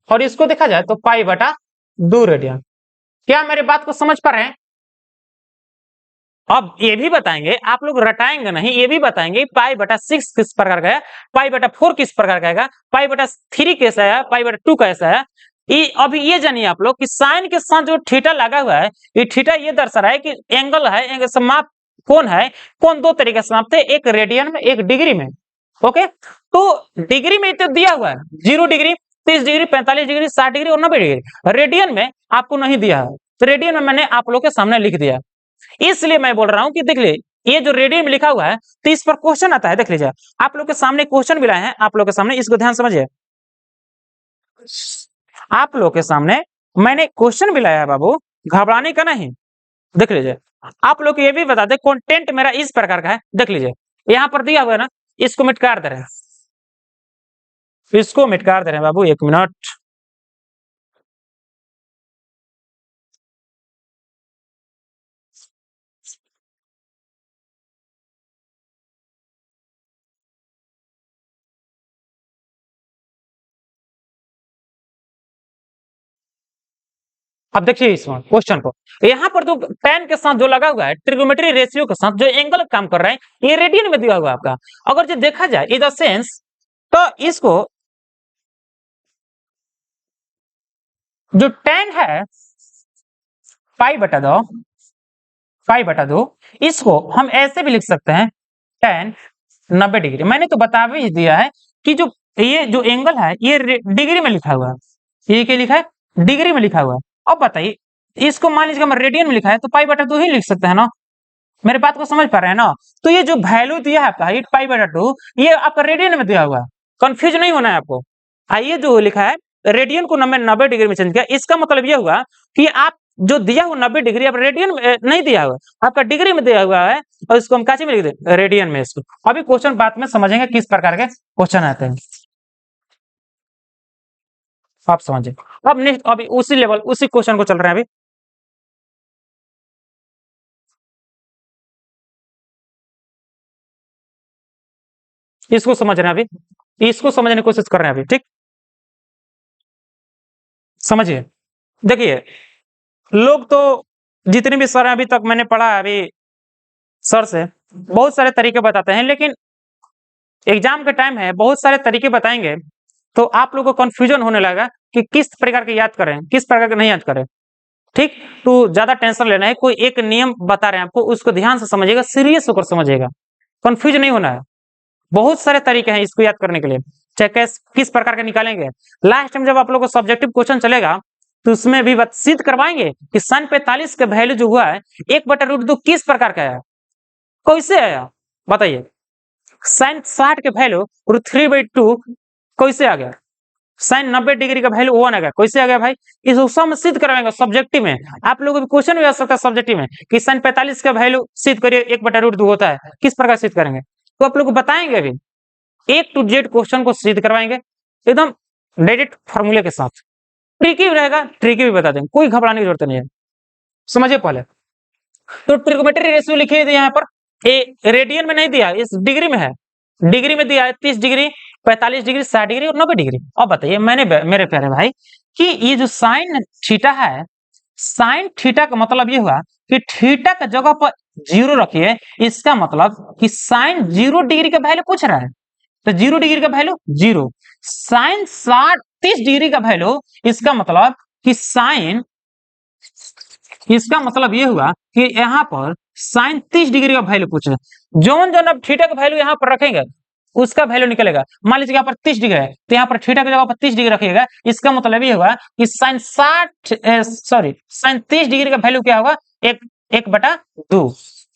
और इसको देखा जाए तो पाई बटा 2 रेडियन। क्या मेरे बात को समझ पा रहे हैं? अब ये भी बताएंगे, आप लोग रटाएंगे नहीं, ये भी बताएंगे पाई बटा 6 किस प्रकार का है, पाई बटा 4 किस प्रकार का है, पाई बटा 3 कैसा है, पाई बटा 2 कैसा है। अभी ये जानिए आप लोग कि साइन के साथ जो थीटा लगा हुआ है, ये थीटा ये दर्शा रहा है कि एंगल है, एंगल से माप कौन है, कौन दो तरीके से मापते हैं, एक रेडियन में, एक डिग्री में। ओके, तो डिग्री में तो दिया हुआ है 0 डिग्री, 30 डिग्री, 45 डिग्री, 60 डिग्री और 90 डिग्री। रेडियन में आपको नहीं दिया है, तो रेडियन में मैंने आप लोग के सामने लिख दिया, इसलिए मैं बोल रहा हूं कि देख लीजिए ये जो रेडियन में लिखा हुआ है, तो इस पर क्वेश्चन आता है। देख लीजिए, आप लोग के सामने क्वेश्चन भी लाए हैं, आप लोग के सामने, इसको ध्यान समझिए। आप लोग के सामने मैंने क्वेश्चन भी लाया है बाबू, घबराने का नहीं। देख लीजिए, आप लोग ये भी बता दें, कंटेंट मेरा इस प्रकार का है। देख लीजिए, यहाँ पर दिया हुआ है ना, इसको मिटकार दे रहे हैं, इसको मिटकार दे रहे हैं बाबू, 1 मिनट। अब देखिए इस क्वेश्चन को, यहाँ पर जो tan के साथ जो लगा हुआ है ट्रिग्नोमेट्री रेशियो के साथ जो एंगल काम कर रहा है ये रेडियन में दिया हुआ है आपका। अगर जो देखा जाए इन द सेंस तो इसको जो tan है पाई बटा दो इसको हम ऐसे भी लिख सकते हैं tan 90 डिग्री। मैंने तो बता भी दिया है कि जो ये जो एंगल है ये डिग्री में लिखा हुआ है, ये क्या लिखा है डिग्री में लिखा हुआ है। अब बताइए इसको मान लीजिए हमारे रेडियन में लिखा है तो पाई/2 ही लिख सकते हैं ना, मेरे बात को समझ पा रहे हैं ना। तो ये जो वैल्यू दिया है आपका 8π/2 ये आपका रेडियन में दिया हुआ है, कंफ्यूज नहीं होना है आपको। आइए जो लिखा है रेडियन को 90 डिग्री में चेंज किया, इसका मतलब ये हुआ कि आप जो दिया हुआ 90 डिग्री आप रेडियन में नहीं दिया हुआ, आपका डिग्री में दिया हुआ है और इसको हम काची में लिख दें रेडियन में। इसको अभी क्वेश्चन बाद में समझेंगे किस प्रकार के क्वेश्चन आते हैं, आप समझे। अब नेक्स्ट अभी उसी लेवल उसी क्वेश्चन को चल रहे हैं अभी। इसको समझ रहे हैं अभी, इसको समझने की कोशिश कर रहे हैं अभी, ठीक समझिए। देखिए लोग तो जितने भी सर अभी तक मैंने पढ़ा है अभी सर से बहुत सारे तरीके बताते हैं, लेकिन एग्जाम का टाइम है बहुत सारे तरीके बताएंगे तो आप लोगों को कंफ्यूजन होने लगा कि किस प्रकार के याद करें किस प्रकार के नहीं याद करें, ठीक। तो ज्यादा टेंशन लेना है, कोई एक नियम बता रहे हैं आपको उसको ध्यान से समझिएगा, सीरियस होकर समझिएगा, कंफ्यूज नहीं होना है। बहुत सारे तरीके हैं इसको याद करने के लिए, चाहे किस प्रकार के निकालेंगे। लास्ट टाइम जब आप लोग को सब्जेक्टिव क्वेश्चन चलेगा तो उसमें भी सिद्ध करवाएंगे कि sin45 का वैल्यू जो हुआ है 1/√2 किस प्रकार का है, कैसे आया बताइए। sin60 के वैल्यू √3/2 कैसे आ गया, sin90 डिग्री का वैल्यू 1 आ गया, कैसे आ गया भाई। इस सब सिद्ध करवाएंगे सब्जेक्टिव में। आप लोगों को क्वेश्चन भी आ सकता है सब्जेक्टिव में कि sin45 का वैल्यू सिद्ध करिए 1/√2 होता है, किस प्रकार सिद्ध करेंगे तो आप लोग को बताएंगे। अभी A to Z क्वेश्चन को सिद्ध करवाएंगे एकदम डायरेक्ट फॉर्मूले के साथ, ट्रिकी रहेगा, ट्रिकी भी बता देंगे, कोई घबराने की जरूरत नहीं है, समझिए पहले। तो ट्रिग्नोमेट्री रेशियो लिखिए यहाँ पर, ए रेडियन में नहीं दिया इस डिग्री में है, डिग्री में दिया है 30 डिग्री 45 डिग्री 60 डिग्री और 90 डिग्री। अब बताइए मेरे प्यारे भाई कि ये जो साइन थीटा है, साइन थीटा का मतलब ये हुआ कि थीटा का जगह पर 0 रखिए, इसका मतलब कि साइन 0 डिग्री का वैल्यू पूछ रहा है तो 0 डिग्री का वैल्यू 0, साइन 30 डिग्री का वैल्यू, इसका मतलब कि साइन, इसका मतलब ये हुआ कि यहाँ पर साइन 30 डिग्री का वैल्यू पूछ रहे हैं। जोन अब थीटा का वैल्यू यहाँ पर रखेंगे उसका वैल्यू निकलेगा। मान लीजिए यहाँ पर 30 डिग्री है तो यहाँ पर थीटा की जगह पर 30 डिग्री रखिएगा, इसका मतलब ये होगा कि साइन 30 डिग्री का वैल्यू क्या होगा 1/2।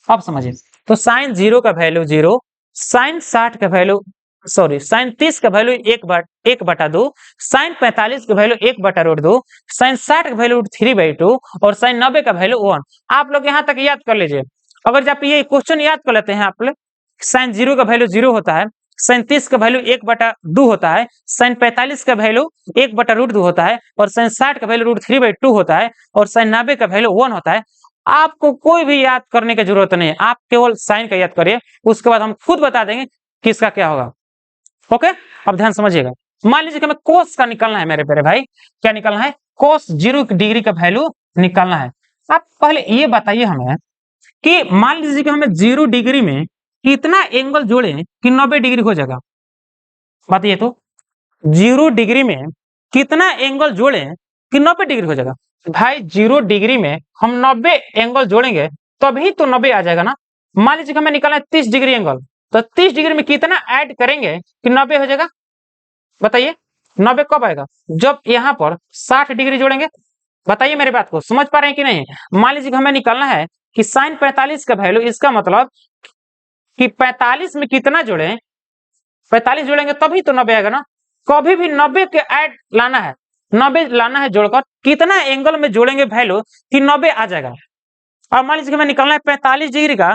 अब समझिए तो साइन 0 का वैल्यू 0, साइन 60 का वैल्यू साइन 30 का वैल्यू 1/2, साइन 45 का वैल्यू 1/√2, साइन 60 का वैल्यू √3/2 और साइन 90 का वैल्यू 1। आप लोग यहाँ तक याद कर लीजिए। अगर जब ये क्वेश्चन याद कर लेते हैं आप लोग, साइन 0 का वैल्यू 0 होता है, साइन 30 का वैल्यू 1/2 होता है, साइन 45 का वैल्यू 1/√2 होता है और साइन 60 का वैल्यू √3/2 होता है और साइन 90 का वैल्यू 1 होता है। आपको कोई भी याद करने की जरूरत नहीं है, आप केवल साइन का याद करिए, उसके बाद हम खुद बता देंगे किसका क्या होगा। ओके, अब ध्यान समझिएगा। मान लीजिए कि हमें कोस का निकालना है मेरे प्यारे भाई, क्या निकालना है कोस 0 डिग्री का वैल्यू निकालना है। आप पहले ये बताइए हमें कि मान लीजिए कि हमें 0 डिग्री में कितना एंगल जोड़े कि 90 डिग्री हो जाएगा, बताइए तो 0 डिग्री में कितना एंगल जोड़े कि 90 डिग्री हो जाएगा। भाई 0 डिग्री में हम 90 एंगल जोड़ेंगे तभी तो 90 आ जाएगा ना। मान लीजिए कि हमें निकालना है 30 डिग्री एंगल, तो 30 डिग्री में कितना ऐड करेंगे कि 90 हो जाएगा, बताइए 90 कब आएगा जब यहाँ पर 60 डिग्री जोड़ेंगे। बताइए मेरी बात को समझ पा रहे हैं कि नहीं। मान लीजिए कि हमें निकालना है कि साइन 45 का वैल्यू, इसका मतलब कि 45 में कितना जोड़े, 45 जोड़ेंगे तभी तो 90 आएगा ना। कभी भी 90 के ऐड लाना है, 90 लाना है जोड़कर, कितना एंगल में जोड़ेंगे वैल्यू कि 90 आ जाएगा। और मान लीजिए कि हमें निकालना है 45 डिग्री का,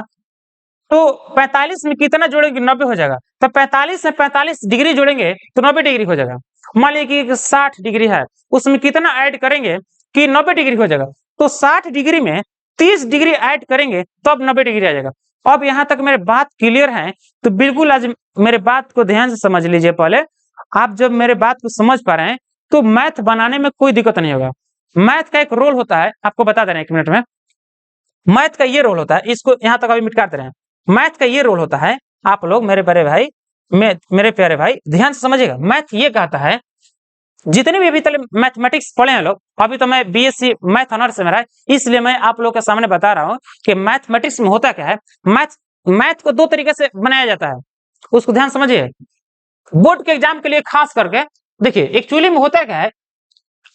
तो 45 में कितना जोड़ेंगे 90 हो जाएगा, तो 45 से 45 डिग्री जोड़ेंगे तो 90 डिग्री हो जाएगा। मान लीजिए कि 60 डिग्री है, उसमें कितना ऐड करेंगे कि 90 डिग्री हो जाएगा, तो 60 डिग्री में 30 डिग्री ऐड करेंगे तो अब 90 डिग्री आ जाएगा। अब यहाँ तक मेरे बात क्लियर है तो बिल्कुल आज मेरे बात को ध्यान से समझ लीजिए। पहले आप जब मेरे बात को समझ पा रहे हैं तो मैथ बनाने में कोई दिक्कत नहीं होगा। मैथ का एक रोल होता है, आपको बता दे रहे हैं 1 मिनट में। मैथ का ये रोल होता है, इसको यहां तक अभी मिटा दे रहे हैं। मैथ का ये रोल होता है, आप लोग मेरे बड़े भाई, मेरे प्यारे भाई ध्यान से समझिएगा। मैथ ये कहता है, जितने भी अभी तक मैथमेटिक्स पढ़े हैं लोग, अभी तो मैं बीएससी मैथ ऑनर्स से मेरा है, इसलिए मैं आप लोग के सामने बता रहा हूं कि मैथमेटिक्स में होता क्या है। मैथ को 2 तरीके से बनाया जाता है, उसको ध्यान समझिए। बोर्ड के एग्जाम के लिए खास करके देखिए, एक्चुअली में होता क्या है,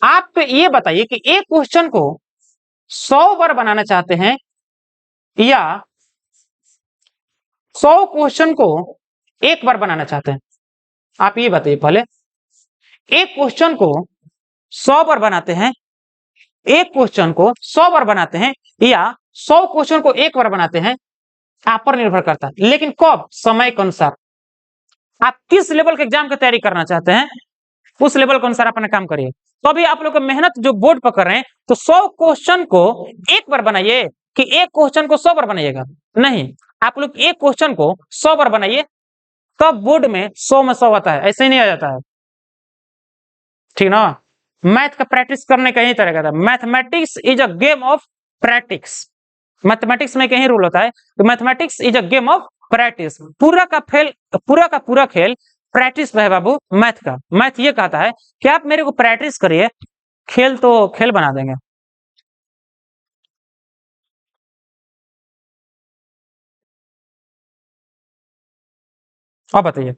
आप ये बताइए कि एक क्वेश्चन को 100 बार बनाना चाहते हैं या 100 क्वेश्चन को एक बार बनाना चाहते हैं। आप ये बताइए पहले, एक क्वेश्चन को 100 बार बनाते हैं, एक क्वेश्चन को 100 बार बनाते हैं या 100 क्वेश्चन को एक बार बनाते हैं, आप पर निर्भर करता है। लेकिन कब? समय के अनुसार। आप किस लेवल के एग्जाम की तैयारी करना चाहते हैं, उस लेवल के अनुसार अपना काम करिए। तो अभी आप लोग का मेहनत जो बोर्ड पर कर रहे हैं, तो 100 क्वेश्चन को एक बार बनाइए कि एक क्वेश्चन को 100 बार बनाइएगा? नहीं, आप लोग एक क्वेश्चन को 100 बार बनाइए, तब बोर्ड में 100 में 100 आता है, ऐसे ही नहीं आ जाता है, ठीक ना। मैथ का प्रैक्टिस करने का यही तरीका था। Mathematics is a game of practice. Mathematics में कहीं रूल होता है, तो mathematics is a game of practice. पूरा का पूरा खेल प्रैक्टिस पे है बाबू। मैथ का, मैथ ये कहता है कि आप मेरे को प्रैक्टिस करिए, खेल तो खेल बना देंगे। अब बताइए,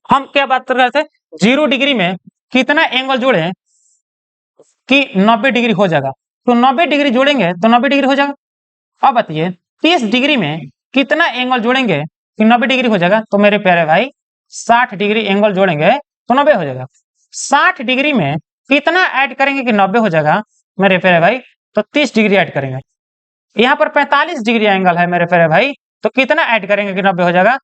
हम क्या बात कर रहे थे, 0 डिग्री में कितना एंगल जोड़े कि 90 डिग्री हो जाएगा। तो 90 डिग्री जोड़ेंगे तो 90 डिग्री हो जाएगा। अब बताइए 30 डिग्री में कितना एंगल जोड़ेंगे कि 90 डिग्री हो जाएगा। तो मेरे प्यारे भाई 60 डिग्री एंगल जोड़ेंगे तो 90 हो जाएगा। 60 डिग्री में कितना ऐड करेंगे कि 90 हो जाएगा मेरे प्यारे भाई? तो 30 डिग्री ऐड करेंगे। यहाँ पर 45 डिग्री एंगल है मेरे प्यारे भाई, तो कितना ऐड करेंगे कि 90 हो जाएगा?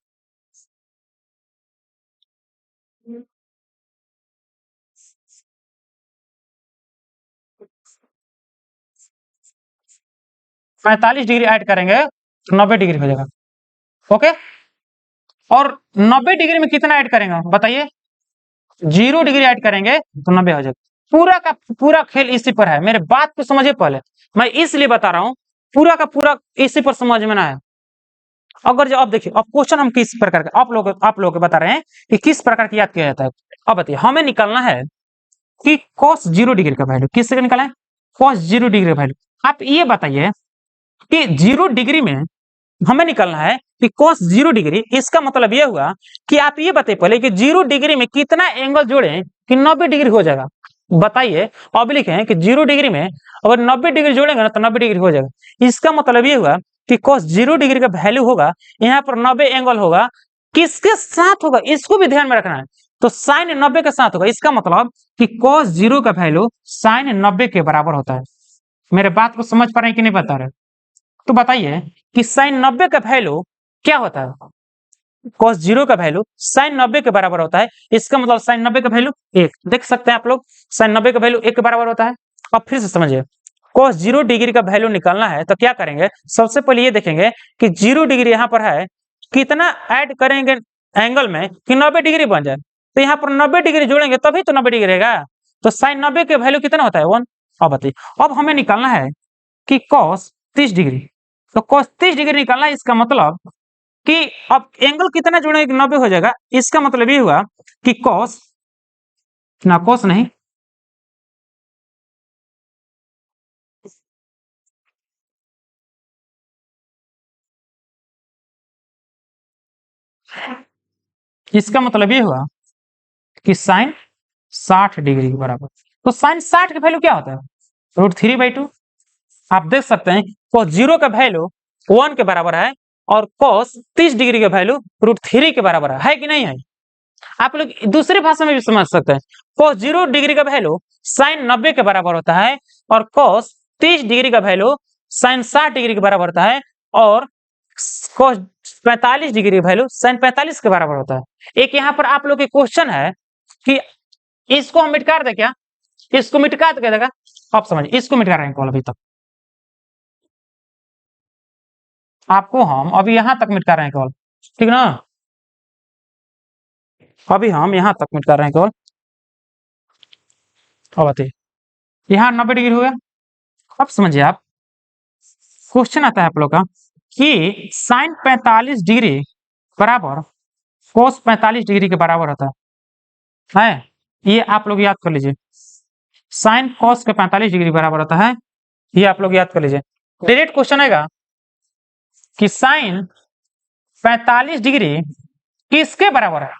45 डिग्री ऐड करेंगे तो 90 डिग्री हो जाएगा। ओके, और 90 डिग्री में कितना ऐड करेंगे बताइए? 0 डिग्री ऐड करेंगे तो 90 हो जाएगा। पूरा का पूरा खेल इसी पर है, मेरे बात को समझिए पहले, मैं इसलिए बता रहा हूं, पूरा का पूरा इसी पर समझ में ना है। अगर जो अब देखिए, अब क्वेश्चन हम किस प्रकार का आप लोग बता रहे हैं कि किस प्रकार की याद किया जाता है। अब बताइए, हमें निकालना है कि cos 0 डिग्री का वैल्यू किससे निकाला है? cos 0 डिग्री का वैल्यू। आप ये बताइए कि 0 डिग्री में हमें निकालना है कि cos 0 डिग्री, इसका मतलब यह हुआ कि आप ये बताइए पहले कि 0 डिग्री में कितना एंगल जोड़े कि 90 डिग्री हो जाएगा। बताइए, अब लिखे कि 0 डिग्री में अगर 90 डिग्री जोड़ेंगे ना तो 90 डिग्री हो जाएगा। इसका मतलब ये हुआ कि cos 0 डिग्री का वैल्यू होगा, यहाँ पर 90 एंगल होगा, किसके साथ होगा इसको भी ध्यान में रखना है। तो साइन 90 के साथ होगा। इसका मतलब कि cos 0 का वैल्यू साइन 90 के बराबर होता है। मेरे बात को समझ पा रहे हैं कि नहीं बता रहे? तो बताइए कि साइन 90 का वैल्यू क्या होता है? cos 0 का वैल्यू साइन 90 के बराबर होता है। इसका मतलब साइन 90 का वैल्यू 1, देख सकते हैं आप लोग, साइन 90 का वैल्यू 1 के बराबर होता है। अब फिर से समझिए, cos 0 डिग्री का वैल्यू निकालना है तो क्या करेंगे? सबसे पहले ये देखेंगे कि 0 डिग्री यहाँ पर है, कितना ऐड करेंगे एंगल में कि 90 डिग्री बन जाए। तो यहाँ पर 90 डिग्री जोड़ेंगे तभी तो 90 डिग्री रहेगा। तो साइन 90 के वैल्यू कितना होता है? 1। अब बताइए, अब हमें निकालना है कि cos 30 डिग्री। तो cos 30 डिग्री निकालना है, इसका मतलब कि अब एंगल कितना जोड़ेंगे 90 हो जाएगा। इसका मतलब ये हुआ कि cos ना, cos नहीं, इसका मतलब ये हुआ कि साइन 60 डिग्री के बराबर। तो साइन 60 का वैल्यू क्या होता है? √3/2। आप देख सकते हैं cos 0 का वैल्यू 1 के बराबर है और cos 30 डिग्री का वैल्यू √3 के बराबर है कि नहीं है? आप लोग दूसरी भाषा में भी समझ सकते हैं, cos 0 डिग्री का वैल्यू साइन 90 के बराबर होता है और cos 30 डिग्री का वैल्यू साइन 60 डिग्री के बराबर होता है और cos 45 डिग्री का वैल्यू साइन 45 के बराबर होता है। एक यहाँ पर आप लोग के क्वेश्चन है कि इसको हम मिटका दे क्या? इसको मिटका देगा? आप समझिए, इसको मिटका रहे हैं अभी तक, आपको हम अभी यहां तक मिटका रहे हैं केवल, ठीक ना। अभी हम यहां तक मिटका रहे हैं केवल। अब बताइए, यहाँ 90 डिग्री हो गया। अब समझिए आप, क्वेश्चन आता है आप लोग का कि साइन 45 डिग्री बराबर कोस 45 डिग्री के बराबर होता है। ये आप लोग याद कर लीजिए, साइन कोस के 45 डिग्री बराबर होता है, ये आप लोग याद कर लीजिए। डायरेक्ट क्वेश्चन आएगा कि साइन 45 डिग्री किसके बराबर है,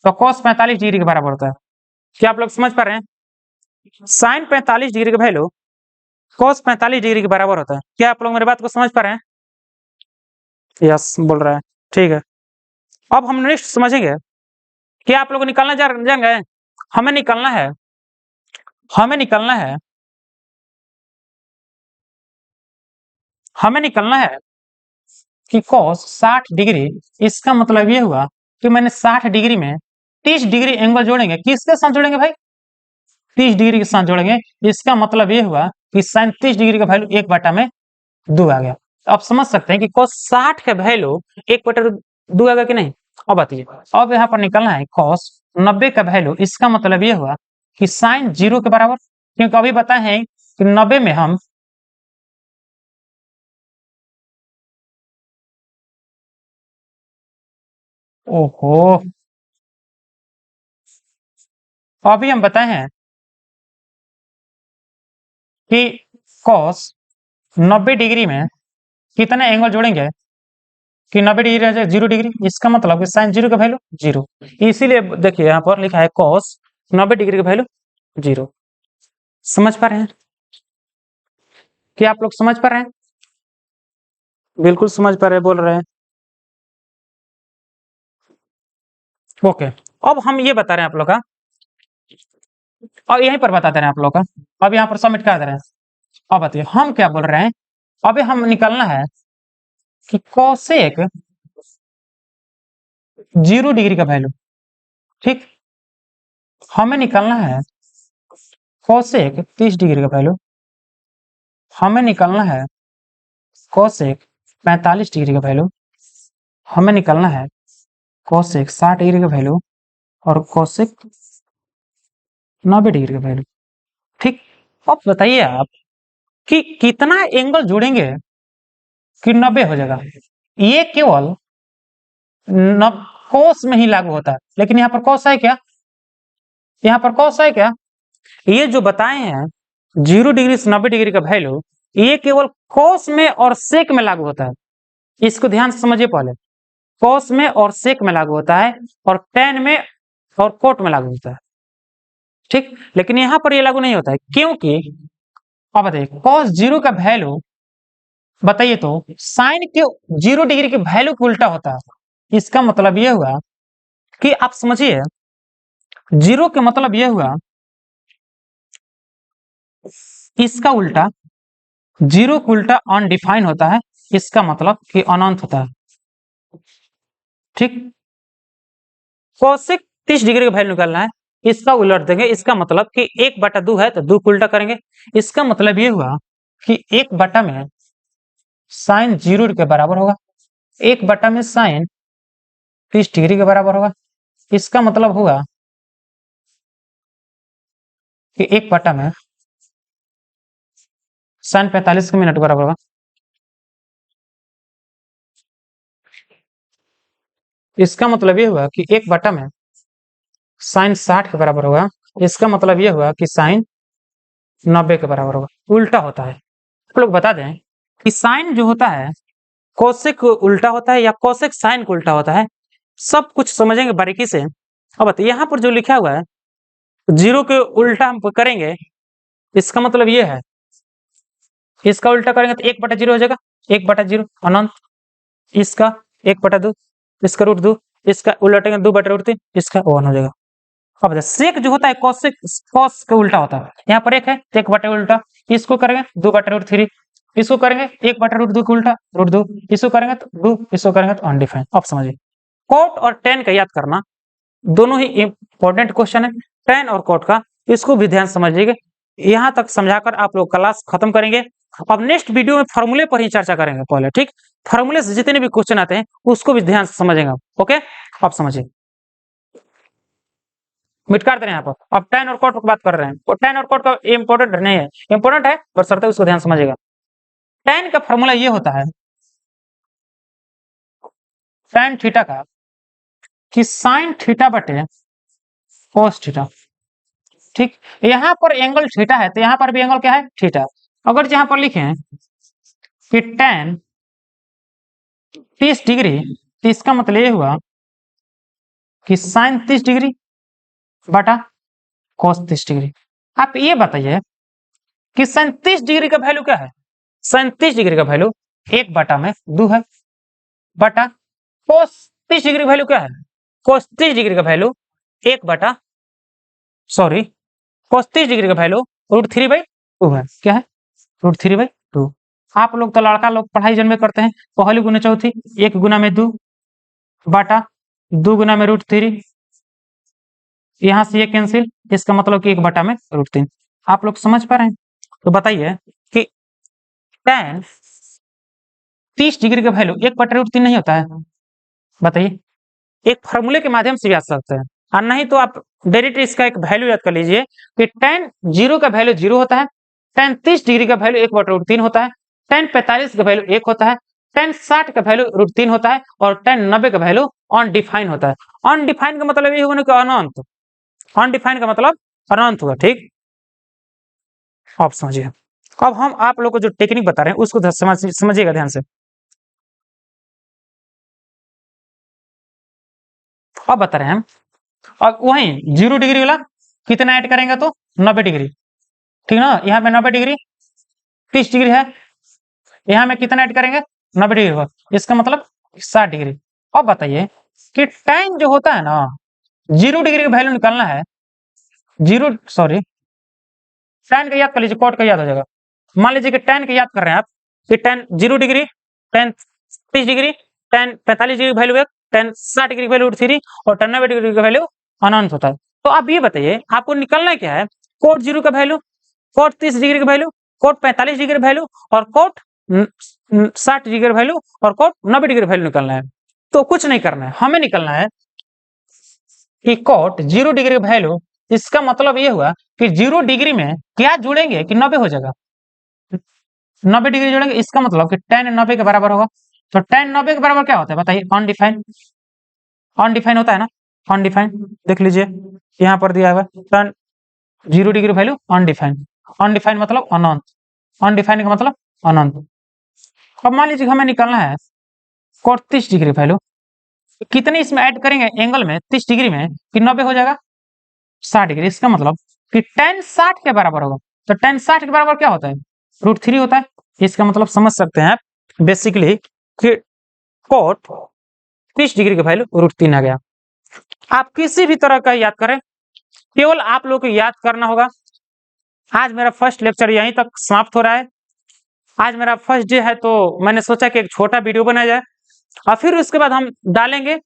तो कोस 45 डिग्री के बराबर होता है। क्या आप लोग समझ पा रहे हैं? साइन 45 डिग्री का वैल्यू कोस 45 डिग्री के बराबर होता है। क्या आप लोग मेरी बात को समझ पा रहे हैं? यस बोल रहा है, ठीक है। अब हम नेक्स्ट समझेंगे कि आप लोग निकालना जान गए, हमें निकालना है, हमें निकालना है, हमें निकालना है कि cos 60 डिग्री, इसका मतलब ये हुआ कि मैंने 60 डिग्री में 30 डिग्री एंगल जोड़ेंगे। किसके साथ जोड़ेंगे भाई? 30 डिग्री के साथ जोड़ेंगे। इसका मतलब ये हुआ कि साइन 30 डिग्री का वैल्यू 1/2 आ गया। अब समझ सकते हैं कि cos 60 का वैल्यू 1/2 आ गया कि नहीं। अब बताइए, अब यहाँ पर निकलना है cos 90 का वैल्यू, इसका मतलब ये हुआ कि साइन 0 के बराबर, क्योंकि अभी बताए हैं कि 90 में हम ओहो, अभी हम बताए हैं कि cos 90 डिग्री में कितने एंगल जोड़ेंगे कि 90 डिग्री रह जाए 0 डिग्री, इसका मतलब कि साइन 0 का वैल्यू 0। इसीलिए देखिए यहाँ पर लिखा है cos 90 डिग्री का वैल्यू 0। समझ पा रहे हैं? क्या आप लोग समझ पा रहे हैं? बिल्कुल समझ पा रहे हैं, बोल रहे हैं। ओके, अब हम ये बता रहे हैं आप लोग का, और यहीं पर बता दे रहे हैं आप लोग का, अब यहाँ पर सबमिट कर दे रहे हैं। अब बताइए हम क्या बोल रहे हैं, अभी हम निकालना है कि कोसेक 0 डिग्री का वैल्यू, ठीक। हमें निकालना है कोसेक 30 डिग्री का वैल्यू, हमें निकालना है कोसेक 45 डिग्री का वैल्यू, हमें निकालना है कोसेक 60 डिग्री का वैल्यू और कोसेक 90 डिग्री का वैल्यू, ठीक। अब बताइए आप कि कितना एंगल जोड़ेंगे कि 90 हो जाएगा। ये केवल कोस में ही लागू होता है, लेकिन यहाँ पर कोस है क्या? यहाँ पर कोस है क्या? ये जो बताए हैं 0 डिग्री से 90 डिग्री का वैल्यू, ये केवल कोस में और सेक में लागू होता है। इसको ध्यान से समझिए पहले, कोस में और सेक में लागू होता है और टेन में और कोट में लागू होता है, ठीक। लेकिन यहाँ पर ये लागू नहीं होता है, क्योंकि अब बताइए cos 0 का वैल्यू बताइए तो साइन के 0 डिग्री के वैल्यू के उल्टा होता है। इसका मतलब ये हुआ कि आप समझिए, 0 के मतलब ये हुआ इसका उल्टा, 0 का उल्टा अनडिफाइन होता है, इसका मतलब कि अनंत होता है, ठीक। कोसेक 30 डिग्री का वैल्यू निकालना है, इसका उलट देंगे, इसका मतलब कि 1/2 है तो 2 को उल्टा करेंगे। इसका मतलब ये हुआ कि 1 में साइन 0 के बराबर होगा, 1 में साइन 30 डिग्री के बराबर होगा। इसका मतलब होगा कि 1 में साइन 45 के मिनट बराबर होगा। इसका मतलब ये हुआ कि 1 में साइन 60 के बराबर होगा। इसका मतलब ये हुआ कि साइन 90 के बराबर होगा, उल्टा होता है। आप लोग बता दें कि साइन जो होता है कोसेक उल्टा होता है या कोसेक साइन को उल्टा होता है, सब कुछ समझेंगे बारीकी से। अब बताइए यहाँ पर जो लिखा हुआ है 0 के उल्टा हम करेंगे, इसका मतलब ये है, इसका उल्टा करेंगे तो 1/0 हो जाएगा, 1/0 अनंत, इसका 1/2, इसका √2, इसका उलटेंगे 2/√3, इसका 1 हो जाएगा। अब सेक जो होता है कोसेक, कॉस का उल्टा होता है, यहाँ पर 1 है तो 1/, उल्टा इसको करेंगे 2/√3, इसको करेंगे 1/√2 का उल्टा √2, इसको करेंगे तो 2, इसको करेंगे तो अनडिफाइन। अब समझिए कोट और टेन का याद करना, दोनों ही इंपॉर्टेंट क्वेश्चन है, टेन और कोट का, इसको भी ध्यान समझिएगा। यहाँ तक समझाकर आप लोग क्लास खत्म करेंगे। अब नेक्स्ट वीडियो में फॉर्मूले पर ही चर्चा करेंगे पहले, ठीक। फॉर्मूले से जितने भी क्वेश्चन आते हैं उसको भी ध्यान से समझेंगे, ओके। अब समझिए मिट कर दे रहे हैं यहाँ पर। अब tan और cot की बात कर रहे हैं, तो tan और cot का इंपॉर्टेंट नहीं है, इंपॉर्टेंट है पर शर्त उसको ध्यान समझिएगा। tan का फॉर्मूला ये होता है tan थीटा का कि sin थीटा बटे cos थीटा। ठीक, यहाँ पर एंगल थीटा है तो यहाँ पर भी एंगल क्या है, थीटा। अगर यहाँ पर लिखें कि tan 30 डिग्री, तो इसका मतलब ये हुआ कि sin 30 डिग्री बटा cos 30 डिग्री। आप ये बताइए कि sin 30 डिग्री का वैल्यू क्या है, sin 30 डिग्री का वैल्यू 1 बटा में 2 है, बटा cos 30 डिग्री वैल्यू क्या है, cos 30 डिग्री का वैल्यू 1 बटा cos 30 डिग्री का वैल्यू √3/2 है। क्या है, √3/2। आप लोग तो लड़का लोग पढ़ाई जन्म में करते हैं, पहली गुना चौथी, 1 गुना में 2 बटा 2 गुना में √3, यहां से ये कैंसिल, इसका मतलब कि 1 बटा में √3। आप लोग समझ पा रहे हैं? तो बताइए कि tan 30 डिग्री का वैल्यू 1 बटा √3 नहीं होता है? बताइए, एक फॉर्मूले के माध्यम से याद सकते हैं, और नहीं तो आप डायरेक्ट इसका एक वैल्यू याद कर लीजिए कि tan 0 का वैल्यू 0 होता है, tan 30 डिग्री का वैल्यू 1 बटा √3 होता है, tan 45 का वैल्यू 1 होता है, tan 60 का वैल्यू √3 होता है, और tan 90 का वैल्यू अनडिफाइन होता है। अनडिफाइन का मतलब ये होने का अनंत, अनडिफाइन का मतलब अनंत हुआ। ठीक, आप समझिए। अब हम आप लोग को जो टेक्निक बता रहे हैं उसको समझिएगा ध्यान से। अब बता रहे हैं हम, अब वहीं 0 डिग्री वाला कितना ऐड करेंगे तो 90 डिग्री, ठीक ना, यहाँ पे 90 डिग्री 30 डिग्री है, यहाँ में कितना ऐड करेंगे 90 डिग्री होगा, इसका मतलब 60 डिग्री। अब बताइए कि tan जो होता है ना, 0 डिग्री का वैल्यू निकालना है, tan का याद कर लीजिए, cot का याद हो जाएगा। मान लीजिए कि tan का याद कर रहे हैं आप कि tan 0 degree, tan 30 degree, tan 45 degree value 1, tan 60 degree value √3 और tan 90 डिग्री का वैल्यू अनंत होता है। तो आप ये बताइए आपको निकालना क्या है, cot 0 का वैल्यू, cot 30 डिग्री का वैल्यू, cot 45 डिग्री का वैल्यू, और cot 60 डिग्री का वैल्यू, और cot 90 डिग्री का वैल्यू निकालना है। तो कुछ नहीं करना है, हमें निकालना है कि cot 0 डिग्री का वैल्यू, इसका मतलब ये हुआ कि 0 डिग्री में क्या जोड़ेंगे कि 90 हो जाएगा, 90 डिग्री जोड़ेंगे, इसका मतलब कि tan 90 के बराबर होगा। तो tan 90 के बराबर क्या होता है बताइए, अनडिफाइन, अनडिफाइन होता है ना, अनडिफाइन देख लीजिए यहाँ पर दिया हुआ tan 0 degree value undefine, undefine मतलब अनंत, अनडिफाइन का मतलब अनंत। अब मान लीजिए हमें निकालना है cot 30 डिग्री वैल्यू, कितने इसमें ऐड करेंगे एंगल में 30 डिग्री में कि 90 हो जाएगा 60 डिग्री, इसका मतलब कि tan 60 के बराबर होगा। तो tan 60 के बराबर क्या होता है, √3 होता है। इसका मतलब समझ सकते हैं आप बेसिकली कि cot 30 डिग्री का वैल्यू √3 आ गया। आप किसी भी तरह का याद करें, केवल आप लोग को याद करना होगा। आज मेरा फर्स्ट लेक्चर यहीं तक समाप्त हो रहा है। आज मेरा फर्स्ट डे है, तो मैंने सोचा कि एक छोटा वीडियो बनाया जाए, और फिर उसके बाद हम डालेंगे।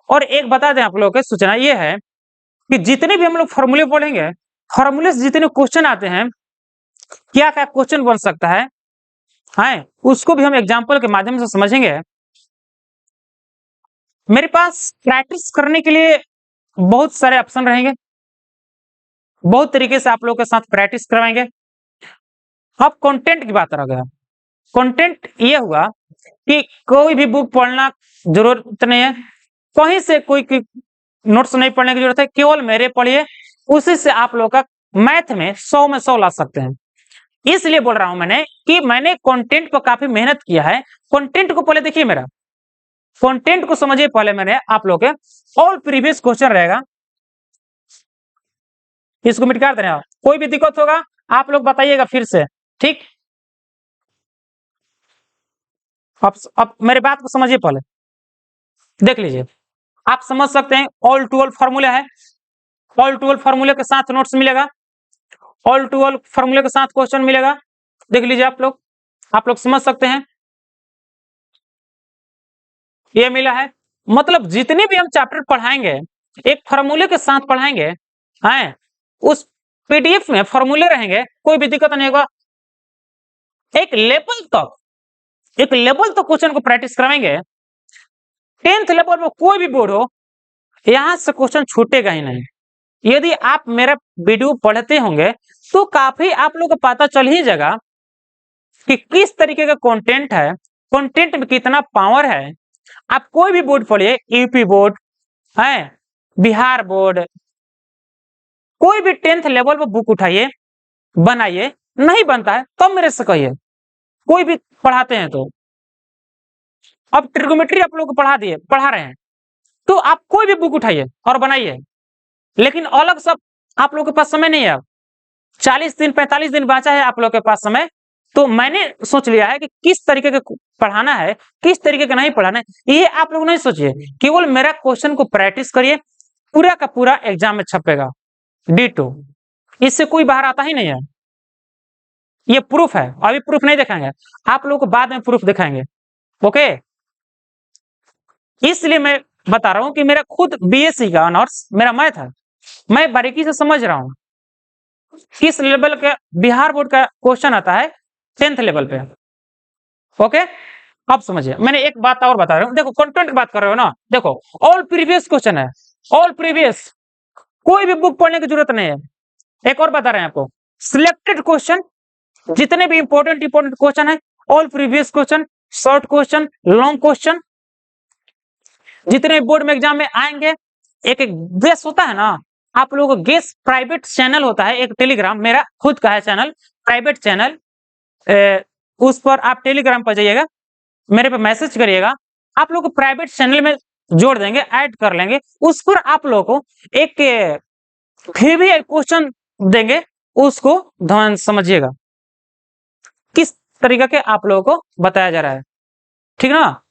और एक बता दें आप लोगों को सूचना ये है कि जितने भी हम लोग फॉर्मूले बोलेंगे, फॉर्मूले से जितने क्वेश्चन आते हैं, क्या क्या क्वेश्चन बन सकता है, उसको भी हम एग्जाम्पल के माध्यम से समझेंगे। मेरे पास प्रैक्टिस करने के लिए बहुत सारे ऑप्शन रहेंगे, बहुत तरीके से आप लोगों के साथ प्रैक्टिस करवाएंगे। अब कंटेंट की बात आ गया, कंटेंट ये हुआ कि कोई भी बुक पढ़ना जरूरत नहीं है, कहीं से कोई नोट्स नहीं पढ़ने की जरूरत है, केवल मेरे पढ़िए, उसी से आप लोग का मैथ में 100 में 100 ला सकते हैं। इसलिए बोल रहा हूं मैंने कि मैंने कंटेंट पर काफी मेहनत किया है। कंटेंट को पहले देखिए, मेरा कंटेंट को समझिए पहले। मैंने आप लोग के ऑल प्रीवियस क्वेश्चन रहेगा, इसको मिटा देना। कोई भी दिक्कत होगा आप लोग बताइएगा फिर से, ठीक। अब मेरे बात को समझिए पहले, देख लीजिए। आप समझ सकते हैं ऑल 12 फार्मूला है, ऑल 12 फार्मूले के साथ नोट्स मिलेगा, ऑल 12 फार्मूले के साथ क्वेश्चन मिलेगा। देख लीजिए आप लोग समझ सकते हैं, ये मिला है। मतलब जितने भी हम चैप्टर पढ़ाएंगे एक फार्मूले के साथ पढ़ाएंगे, उस पीडीएफ में फार्मूले रहेंगे, कोई भी दिक्कत नहीं होगा। एक लेवल तक क्वेश्चन को प्रैक्टिस करवाएंगे। 10th लेवल में कोई भी बोर्ड हो, यहां से क्वेश्चन छूटेगा ही नहीं, यदि आप मेरा वीडियो पढ़ते होंगे तो काफी आप लोग को पता चल ही जाएगा कि किस तरीके का कंटेंट है, कंटेंट में कितना पावर है। आप कोई भी बोर्ड पढ़िए, यूपी बोर्ड है, बिहार बोर्ड, कोई भी 10th लेवल पर बुक उठाइए, बनाइए, नहीं बनता है तब मेरे से कहिए, कोई भी पढ़ाते हैं तो। अब ट्रिग्नोमेट्री आप लोग को पढ़ा रहे हैं, तो आप कोई भी बुक उठाइए और बनाइए, लेकिन अलग सब आप लोग के पास समय नहीं है। अब 40 दिन 45 दिन बचा है आप लोग के पास समय, तो मैंने सोच लिया है कि किस तरीके का पढ़ाना है, किस तरीके का नहीं पढ़ाना है, ये आप लोग नहीं सोचिए, केवल मेरा क्वेश्चन को प्रैक्टिस करिए, पूरा का पूरा एग्जाम में छपेगा डिटो, इससे कोई बाहर आता ही नहीं है। ये प्रूफ है, अभी प्रूफ नहीं दिखाएंगे, आप लोग को बाद में प्रूफ दिखाएंगे। ओके, इसलिए मैं बता रहा हूं कि मेरा खुद बीएससी का ऑनर्स मेरा मैथ है, मैं बारीकी से समझ रहा हूं किस लेवल का बिहार बोर्ड का क्वेश्चन आता है 10th लेवल पे। ओके, अब समझिए, मैंने एक बात और बता रहा हूं, देखो कंटेंट की बात कर रहे हो ना, देखो ऑल प्रीवियस क्वेश्चन है, ऑल प्रीवियस, कोई भी बुक पढ़ने की जरूरत नहीं है। एक और बता रहे हैं आपको, सिलेक्टेड क्वेश्चन, जितने भी इंपॉर्टेंट क्वेश्चन है, all previous question, short question, long question, जितने बोर्ड में एग्जाम में आएंगे। एक गेस होता है ना, आप लोगों को गेस प्राइवेट चैनल होता है, एक टेलीग्राम मेरा खुद का है चैनल, प्राइवेट चैनल, उस पर आप टेलीग्राम पर जाइएगा, मेरे पे मैसेज करिएगा, आप लोग को प्राइवेट चैनल में जोड़ देंगे, ऐड कर लेंगे, उस पर आप लोगों को एक फिर भी एक क्वेश्चन देंगे, उसको ध्यान समझिएगा किस तरीके के आप लोगों को बताया जा रहा है, ठीक ना।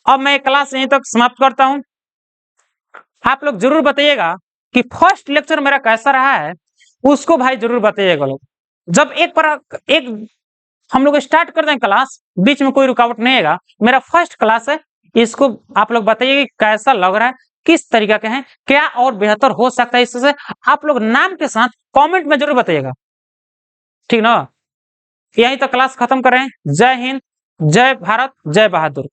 अब मैं क्लास यहीं तक समाप्त करता हूं। आप लोग जरूर बताइएगा कि फर्स्ट लेक्चर मेरा कैसा रहा है, उसको भाई जरूर बताइएगा लोग। जब एक हम लोग स्टार्ट कर दें क्लास, बीच में कोई रुकावट नहीं आएगा, मेरा फर्स्ट क्लास है, इसको आप लोग बताइए कि कैसा लग रहा है, किस तरीके के हैं, क्या और बेहतर हो सकता है इससे, आप लोग नाम के साथ कमेंट में जरूर बताइएगा, ठीक ना। यहीं तक क्लास खत्म करें। जय हिंद, जय भारत, जय बहादुर।